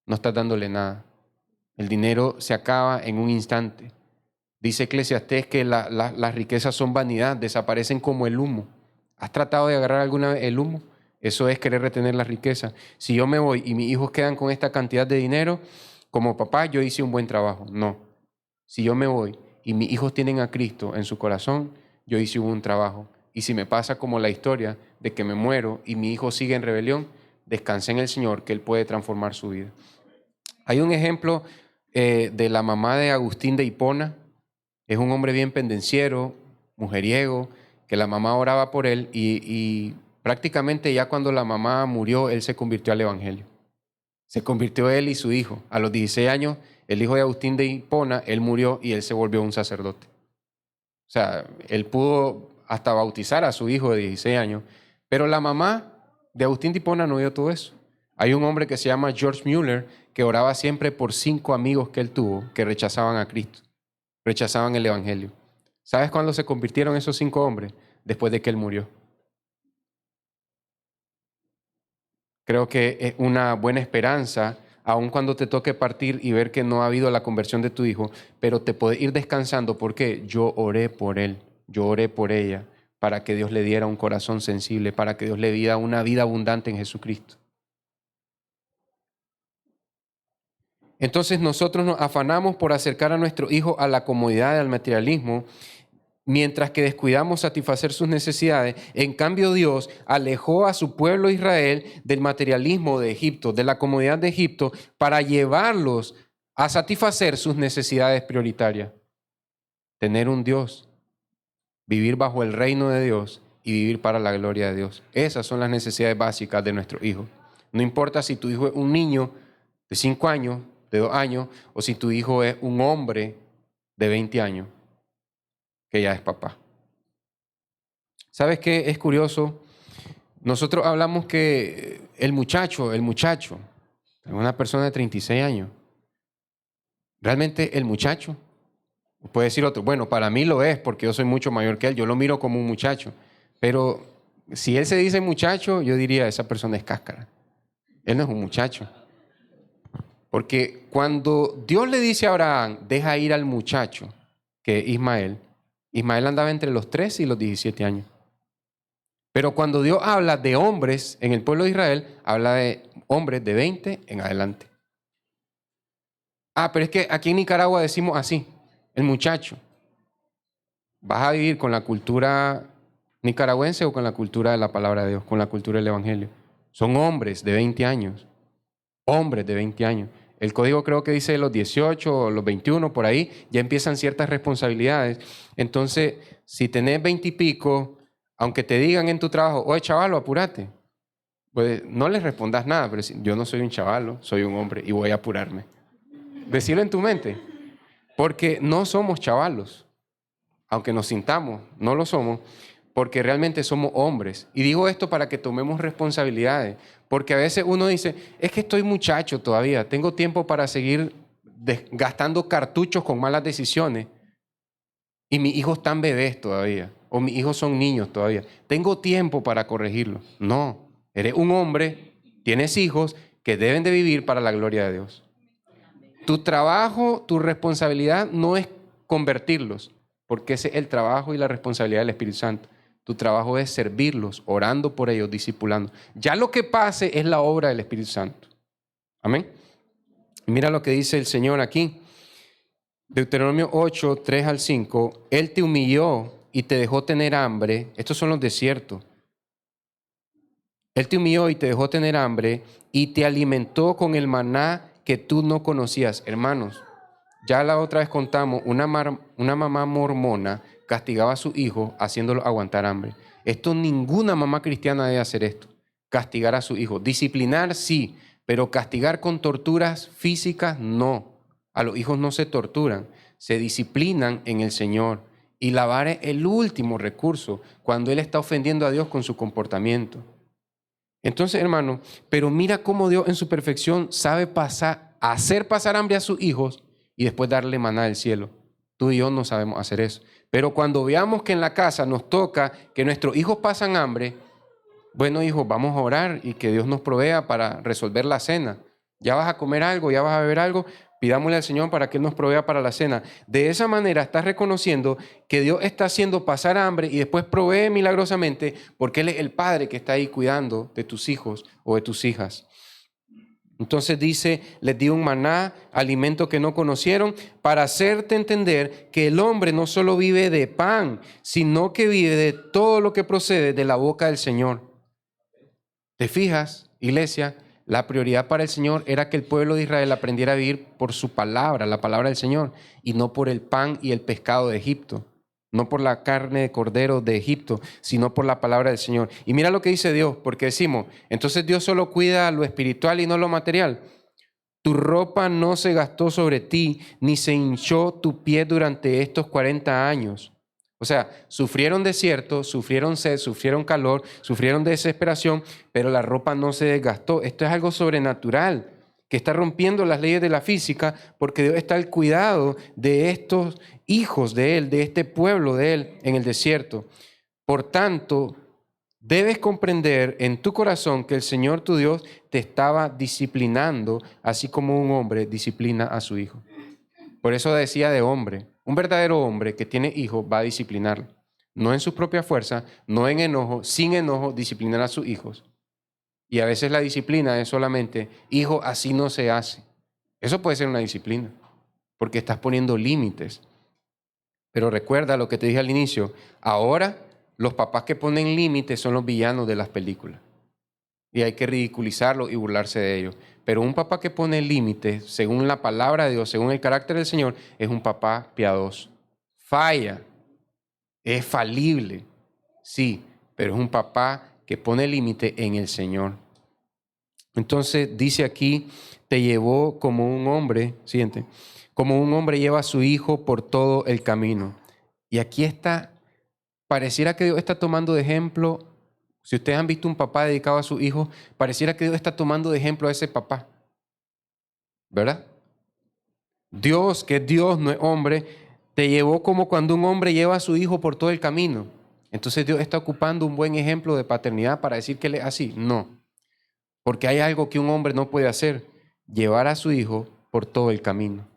no estás dándole nada. El dinero se acaba en un instante. Dice Eclesiastés que las riquezas son vanidad, desaparecen como el humo. ¿Has tratado de agarrar alguna vez el humo? Eso es querer retener la riqueza. Si yo me voy y mis hijos quedan con esta cantidad de dinero, como papá yo hice un buen trabajo. No. Si yo me voy y mis hijos tienen a Cristo en su corazón, yo hice un buen trabajo. y si me pasa como la historia de que me muero y mi hijo sigue en rebelión, descansé en el Señor, que Él puede transformar su vida. Hay un ejemplo de la mamá de Agustín de Hipona. Es un hombre bien pendenciero, mujeriego, que la mamá oraba por él y prácticamente ya cuando la mamá murió, él se convirtió al evangelio. Se convirtió él y su hijo. A los 16 años, el hijo de Agustín de Hipona, él murió y él se volvió un sacerdote. O sea, él pudo hasta bautizar a su hijo de 16 años, pero la mamá de Agustín de Hipona no vio todo eso. Hay un hombre que se llama George Mueller que oraba siempre por 5 amigos que él tuvo que rechazaban a Cristo, rechazaban el evangelio. ¿Sabes cuándo se convirtieron esos 5 hombres? Después de que él murió. Creo que es una buena esperanza, aun cuando te toque partir y ver que no ha habido la conversión de tu hijo, pero te puedes ir descansando porque yo oré por él, yo oré por ella, para que Dios le diera un corazón sensible, para que Dios le diera una vida abundante en Jesucristo. Entonces nosotros nos afanamos por acercar a nuestro hijo a la comodidad y al materialismo, mientras que descuidamos satisfacer sus necesidades. En cambio, Dios alejó a su pueblo Israel del materialismo de Egipto, de la comodidad de Egipto, para llevarlos a satisfacer sus necesidades prioritarias. Tener un Dios, vivir bajo el reino de Dios y vivir para la gloria de Dios. Esas son las necesidades básicas de nuestro hijo. No importa si tu hijo es un niño de 5 años, de 2 años, o si tu hijo es un hombre de 20 años, que ya es papá. ¿Sabes qué es curioso? Nosotros hablamos que el muchacho, una persona de 36 años, realmente el muchacho, puede decir otro, bueno, para mí lo es porque yo soy mucho mayor que él, yo lo miro como un muchacho, pero si él se dice muchacho, yo diría esa persona es cáscara. Él no es un muchacho. Porque cuando Dios le dice a Abraham, deja ir al muchacho, que es Ismael, Ismael andaba entre los 13 y los 17 años. Pero cuando Dios habla de hombres en el pueblo de Israel, habla de hombres de 20 en adelante. Pero es que aquí en Nicaragua decimos así, el muchacho. ¿Vas a vivir con la cultura nicaragüense o con la cultura de la palabra de Dios, con la cultura del evangelio? Son hombres de 20 años. Hombres de 20 años. El código creo que dice los 18 o los 21, por ahí, ya empiezan ciertas responsabilidades. Entonces, si tenés 20 y pico, aunque te digan en tu trabajo, oye, chavalo, apúrate. Pues no les respondas nada, pero yo no soy un chavalo, soy un hombre y voy a apurarme. Decirlo en tu mente, porque no somos chavalos, aunque nos sintamos, no lo somos, porque realmente somos hombres. Y digo esto para que tomemos responsabilidades, porque a veces uno dice, es que estoy muchacho todavía, tengo tiempo para seguir gastando cartuchos con malas decisiones, y mis hijos están bebés todavía, o mis hijos son niños todavía. Tengo tiempo para corregirlo. No, eres un hombre, tienes hijos que deben de vivir para la gloria de Dios. Tu trabajo, tu responsabilidad no es convertirlos, porque ese es el trabajo y la responsabilidad del Espíritu Santo. Tu trabajo es servirlos, orando por ellos, discipulando. Ya lo que pase es la obra del Espíritu Santo. Amén. Mira lo que dice el Señor aquí. Deuteronomio 8, 3 al 5. Él te humilló y te dejó tener hambre. Estos son los desiertos. Él te humilló y te dejó tener hambre y te alimentó con el maná que tú no conocías. Hermanos, ya la otra vez contamos, una mamá mormona castigaba a su hijo haciéndolo aguantar hambre. Esto ninguna mamá cristiana debe hacer esto. Castigar a su hijo. Disciplinar sí, pero castigar con torturas físicas no. A los hijos no se torturan, se disciplinan en el Señor. Y la vara es el último recurso cuando él está ofendiendo a Dios con su comportamiento. Entonces, hermano, pero mira cómo Dios en su perfección sabe hacer pasar hambre a sus hijos y después darle maná del cielo. Tú y yo no sabemos hacer eso. Pero cuando veamos que en la casa nos toca que nuestros hijos pasan hambre, bueno, hijos, vamos a orar y que Dios nos provea para resolver la cena. Ya vas a comer algo, ya vas a beber algo, pidámosle al Señor para que Él nos provea para la cena. De esa manera estás reconociendo que Dios está haciendo pasar hambre y después provee milagrosamente porque Él es el Padre que está ahí cuidando de tus hijos o de tus hijas. Entonces dice, les di un maná, alimento que no conocieron, para hacerte entender que el hombre no solo vive de pan, sino que vive de todo lo que procede de la boca del Señor. ¿Te fijas, iglesia? La prioridad para el Señor era que el pueblo de Israel aprendiera a vivir por su palabra, la palabra del Señor, y no por el pan y el pescado de Egipto, no por la carne de cordero de Egipto, sino por la palabra del Señor. Y mira lo que dice Dios, porque decimos, entonces Dios solo cuida lo espiritual y no lo material. Tu ropa no se gastó sobre ti, ni se hinchó tu pie durante estos 40 años. O sea, sufrieron desierto, sufrieron sed, sufrieron calor, sufrieron desesperación, pero la ropa no se desgastó. Esto es algo sobrenatural, que está rompiendo las leyes de la física, porque Dios está al cuidado de estos hijos de Él, de este pueblo de Él en el desierto. Por tanto, debes comprender en tu corazón que el Señor tu Dios te estaba disciplinando, así como un hombre disciplina a su hijo. Por eso decía de hombre. Un verdadero hombre que tiene hijos va a disciplinarlo. No en su propia fuerza, no en enojo, sin enojo, disciplinar a sus hijos. Y a veces la disciplina es solamente, hijo, así no se hace. Eso puede ser una disciplina, porque estás poniendo límites. Pero recuerda lo que te dije al inicio, ahora los papás que ponen límites son los villanos de las películas. Y hay que ridiculizarlo y burlarse de ellos. Pero un papá que pone límites, según la palabra de Dios, según el carácter del Señor, es un papá piadoso. Falla, es falible, sí, pero es un papá que pone límite en el Señor. Entonces dice aquí, te llevó como un hombre, siguiente, como un hombre lleva a su hijo por todo el camino. Y aquí está, pareciera que Dios está tomando de ejemplo. Si ustedes han visto un papá dedicado a su hijo, pareciera que Dios está tomando de ejemplo a ese papá, ¿verdad? Dios, que es Dios, no es hombre, te llevó como cuando un hombre lleva a su hijo por todo el camino. Entonces Dios está ocupando un buen ejemplo de paternidad para decir que él es así. No, porque hay algo que un hombre no puede hacer, llevar a su hijo por todo el camino.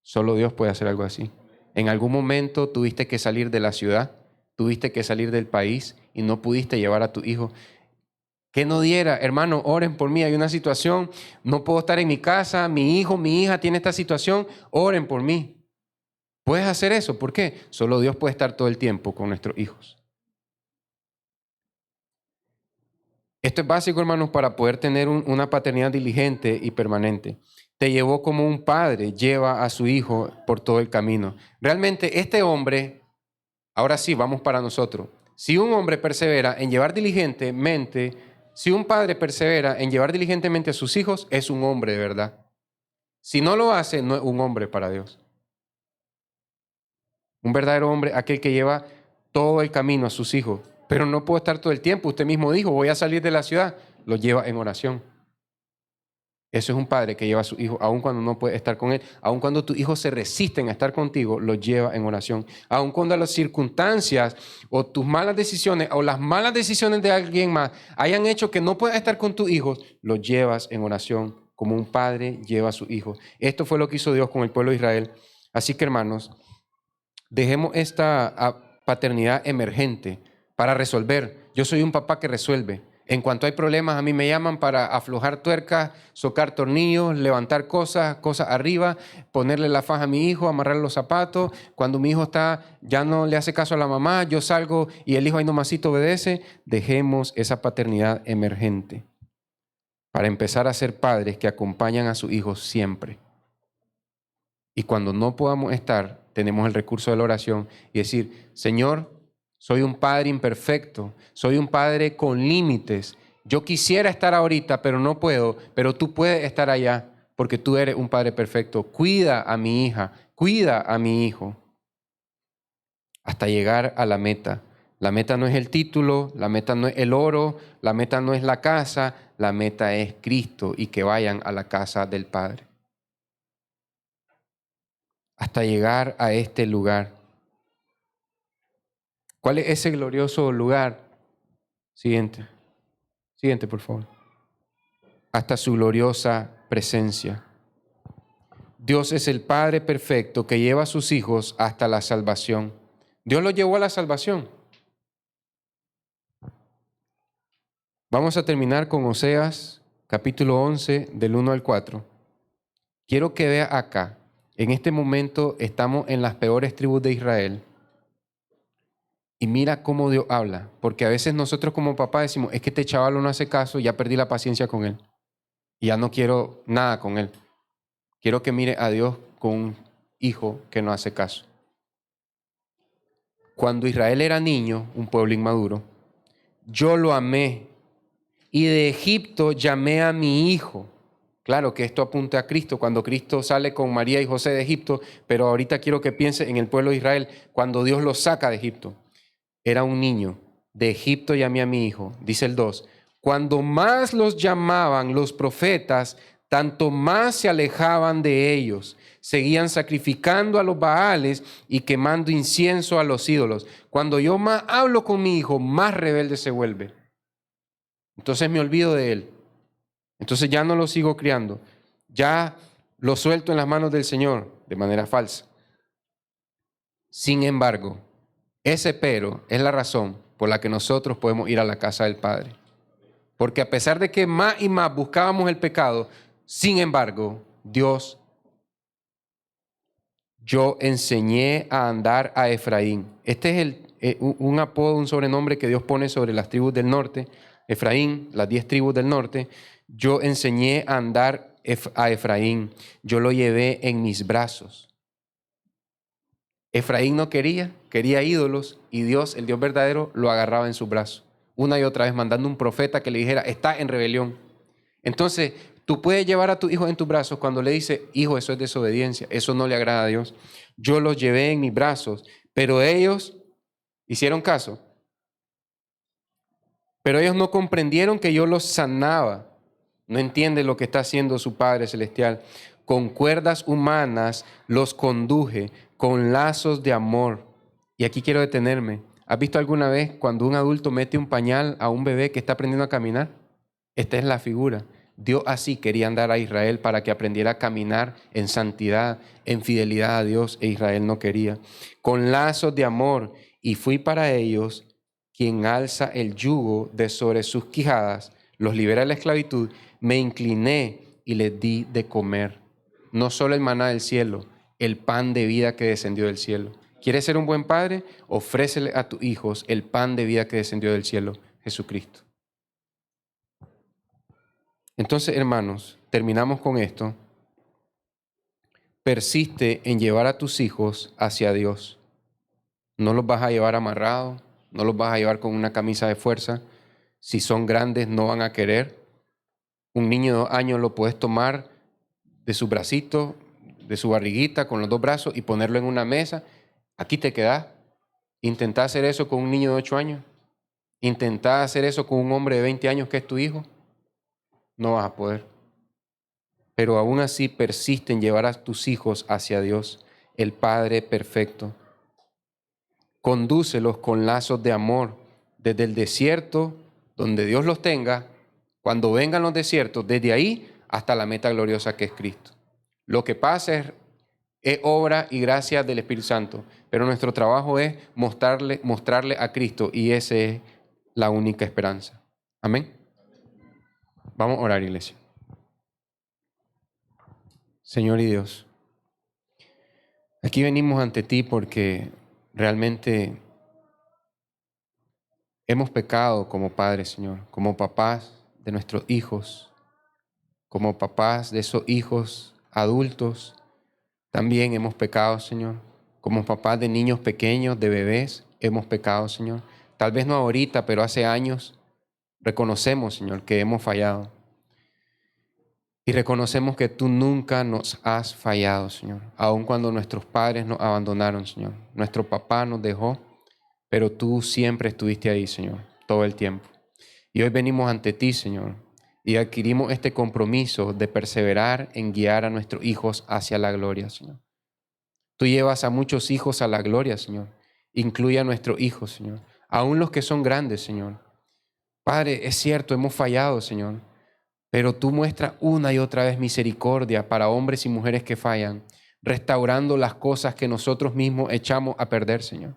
Solo Dios puede hacer algo así. En algún momento tuviste que salir de la ciudad, tuviste que salir del país y no pudiste llevar a tu hijo. Que no diera, hermano, oren por mí, hay una situación, no puedo estar en mi casa, mi hijo, mi hija tiene esta situación, oren por mí. ¿Puedes hacer eso? ¿Por qué? Solo Dios puede estar todo el tiempo con nuestros hijos. Esto es básico, hermanos, para poder tener una paternidad diligente y permanente. Te llevó como un padre lleva a su hijo por todo el camino. Realmente este hombre, ahora sí, vamos para nosotros. Si un hombre persevera en llevar diligentemente, si un padre persevera en llevar diligentemente a sus hijos, es un hombre de verdad. Si no lo hace, no es un hombre para Dios. Un verdadero hombre, aquel que lleva todo el camino a sus hijos. Pero no puedo estar todo el tiempo. Usted mismo dijo, voy a salir de la ciudad. Lo lleva en oración. Eso es un padre que lleva a su hijo, aun cuando no puede estar con él, aun cuando tus hijos se resisten a estar contigo, lo lleva en oración. Aun cuando las circunstancias o tus malas decisiones o las malas decisiones de alguien más hayan hecho que no puedas estar con tus hijos, lo llevas en oración, como un padre lleva a su hijo. Esto fue lo que hizo Dios con el pueblo de Israel. Así que, hermanos, dejemos esta paternidad emergente para resolver. Yo soy un papá que resuelve. En cuanto hay problemas, a mí me llaman para aflojar tuercas, socar tornillos, levantar cosas arriba, ponerle la faja a mi hijo, amarrarle los zapatos. Cuando mi hijo ya no le hace caso a la mamá, yo salgo y el hijo ahí nomasito obedece. Dejemos esa paternidad emergente para empezar a ser padres que acompañan a sus hijos siempre. Y cuando no podamos estar, tenemos el recurso de la oración y decir, Señor, soy un padre imperfecto, soy un padre con límites. Yo quisiera estar ahorita, pero no puedo, pero tú puedes estar allá porque tú eres un padre perfecto. Cuida a mi hija, cuida a mi hijo hasta llegar a la meta. La meta no es el título, la meta no es el oro, la meta no es la casa, la meta es Cristo y que vayan a la casa del Padre. Hasta llegar a este lugar. ¿Cuál es ese glorioso lugar? Siguiente, por favor. Hasta su gloriosa presencia. Dios es el Padre perfecto que lleva a sus hijos hasta la salvación. Dios los llevó a la salvación. Vamos a terminar con Oseas capítulo 11, del 1 al 4. Quiero que vea acá. En este momento estamos en las peores tribus de Israel. Y mira cómo Dios habla. Porque a veces nosotros como papá decimos, es que este chaval no hace caso, ya perdí la paciencia con él. Y ya no quiero nada con él. Quiero que mire a Dios con un hijo que no hace caso. Cuando Israel era niño, un pueblo inmaduro, yo lo amé y de Egipto llamé a mi hijo. Claro que esto apunta a Cristo, cuando Cristo sale con María y José de Egipto, pero ahorita quiero que piense en el pueblo de Israel, cuando Dios los saca de Egipto. Era un niño, de Egipto llamé a mi hijo. Dice el 2, cuando más los llamaban los profetas, tanto más se alejaban de ellos. Seguían sacrificando a los Baales y quemando incienso a los ídolos. Cuando yo más hablo con mi hijo, más rebelde se vuelve. Entonces me olvido de él. Entonces ya no lo sigo criando. Ya lo suelto en las manos del Señor de manera falsa. Sin embargo, ese pero es la razón por la que nosotros podemos ir a la casa del Padre. Porque a pesar de que más y más buscábamos el pecado, sin embargo, Dios, yo enseñé a andar a Efraín. Este es un apodo, un sobrenombre que Dios pone sobre las tribus del norte. Efraín, las 10 tribus del norte. Yo enseñé a andar a Efraín. Yo lo llevé en mis brazos. Efraín no quería ídolos, y Dios, el Dios verdadero, lo agarraba en sus brazos. Una y otra vez mandando un profeta que le dijera, está en rebelión. Entonces, tú puedes llevar a tu hijo en tus brazos cuando le dice, hijo, eso es desobediencia, eso no le agrada a Dios. Yo los llevé en mis brazos, pero ellos hicieron caso. Pero ellos no comprendieron que yo los sanaba. No entiende lo que está haciendo su Padre Celestial. Con cuerdas humanas los conduje, con lazos de amor. Y aquí quiero detenerme. ¿Has visto alguna vez cuando un adulto mete un pañal a un bebé que está aprendiendo a caminar? Esta es la figura. Dios así quería andar a Israel para que aprendiera a caminar en santidad, en fidelidad a Dios, e Israel no quería. Con lazos de amor, y fui para ellos quien alza el yugo de sobre sus quijadas, los libera de la esclavitud, me incliné y les di de comer. No solo el maná del cielo, el pan de vida que descendió del cielo. ¿Quieres ser un buen padre? Ofrécele a tus hijos el pan de vida que descendió del cielo, Jesucristo. Entonces, hermanos, terminamos con esto. Persiste en llevar a tus hijos hacia Dios. No los vas a llevar amarrados, no los vas a llevar con una camisa de fuerza. Si son grandes, no van a querer. Un niño de 2 años lo puedes tomar de su bracito, de su barriguita, con los 2 brazos y ponerlo en una mesa. Aquí te quedás. Intentá hacer eso con un niño de 8 años. Intentá hacer eso con un hombre de 20 años que es tu hijo. No vas a poder. Pero aún así persiste en llevar a tus hijos hacia Dios, el Padre perfecto. Condúcelos con lazos de amor desde el desierto, donde Dios los tenga, cuando vengan los desiertos, desde ahí hasta la meta gloriosa que es Cristo. Lo que pasa es obra y gracia del Espíritu Santo, pero nuestro trabajo es mostrarle a Cristo, y esa es la única esperanza. Amén. Vamos a orar, iglesia. Señor y Dios, aquí venimos ante ti porque realmente hemos pecado como padres, Señor, como papás de nuestros hijos, como papás de esos hijos adultos. También hemos pecado, Señor, como papás de niños pequeños, de bebés, hemos pecado, Señor. Tal vez no ahorita, pero hace años reconocemos, Señor, que hemos fallado. Y reconocemos que tú nunca nos has fallado, Señor. Aun cuando nuestros padres nos abandonaron, Señor. Nuestro papá nos dejó, pero tú siempre estuviste ahí, Señor, todo el tiempo. Y hoy venimos ante ti, Señor, y adquirimos este compromiso de perseverar en guiar a nuestros hijos hacia la gloria, Señor. Tú llevas a muchos hijos a la gloria, Señor. Incluye a nuestros hijos, Señor. Aún los que son grandes, Señor. Padre, es cierto, hemos fallado, Señor. Pero tú muestras una y otra vez misericordia para hombres y mujeres que fallan, restaurando las cosas que nosotros mismos echamos a perder, Señor.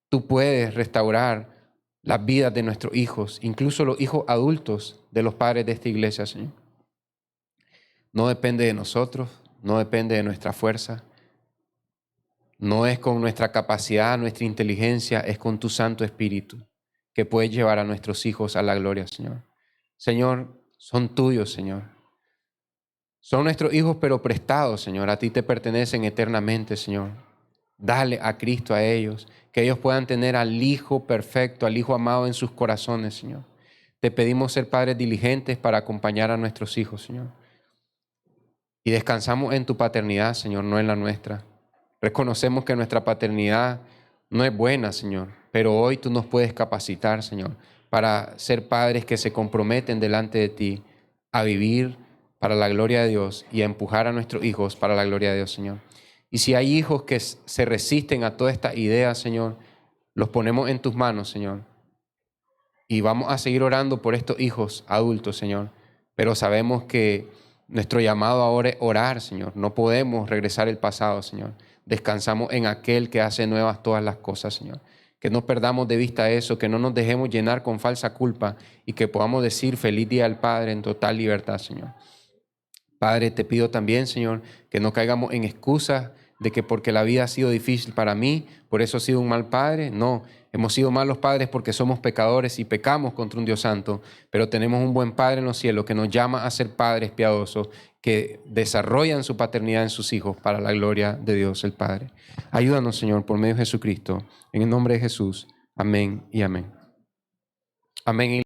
Tú puedes restaurar las vidas de nuestros hijos, incluso los hijos adultos de los padres de esta iglesia, Señor. no depende de nosotros, no depende de nuestra fuerza, no es con nuestra capacidad, nuestra inteligencia, es con tu Santo Espíritu que puedes llevar a nuestros hijos a la gloria, Señor. Señor, son tuyos, Señor. Son nuestros hijos, pero prestados, Señor. A ti te pertenecen eternamente, Señor. Dale a Cristo a ellos, que ellos puedan tener al Hijo perfecto, al Hijo amado en sus corazones, Señor. Te pedimos ser padres diligentes para acompañar a nuestros hijos, Señor. Y descansamos en tu paternidad, Señor, no en la nuestra. Reconocemos que nuestra paternidad no es buena, Señor, pero hoy tú nos puedes capacitar, Señor, para ser padres que se comprometen delante de ti a vivir para la gloria de Dios y a empujar a nuestros hijos para la gloria de Dios, Señor. Y si hay hijos que se resisten a toda esta idea, Señor, los ponemos en tus manos, Señor. Y vamos a seguir orando por estos hijos adultos, Señor. Pero sabemos que nuestro llamado ahora es orar, Señor. No podemos regresar al pasado, Señor. Descansamos en aquel que hace nuevas todas las cosas, Señor. Que no perdamos de vista eso, que no nos dejemos llenar con falsa culpa y que podamos decir feliz día al Padre en total libertad, Señor. Padre, te pido también, Señor, que no caigamos en excusas de que porque la vida ha sido difícil para mí, por eso he sido un mal padre. No, hemos sido malos padres porque somos pecadores y pecamos contra un Dios santo, pero tenemos un buen Padre en los cielos que nos llama a ser padres piadosos, que desarrollan su paternidad en sus hijos para la gloria de Dios el Padre. Ayúdanos, Señor, por medio de Jesucristo. En el nombre de Jesús. Amén y amén. Amén.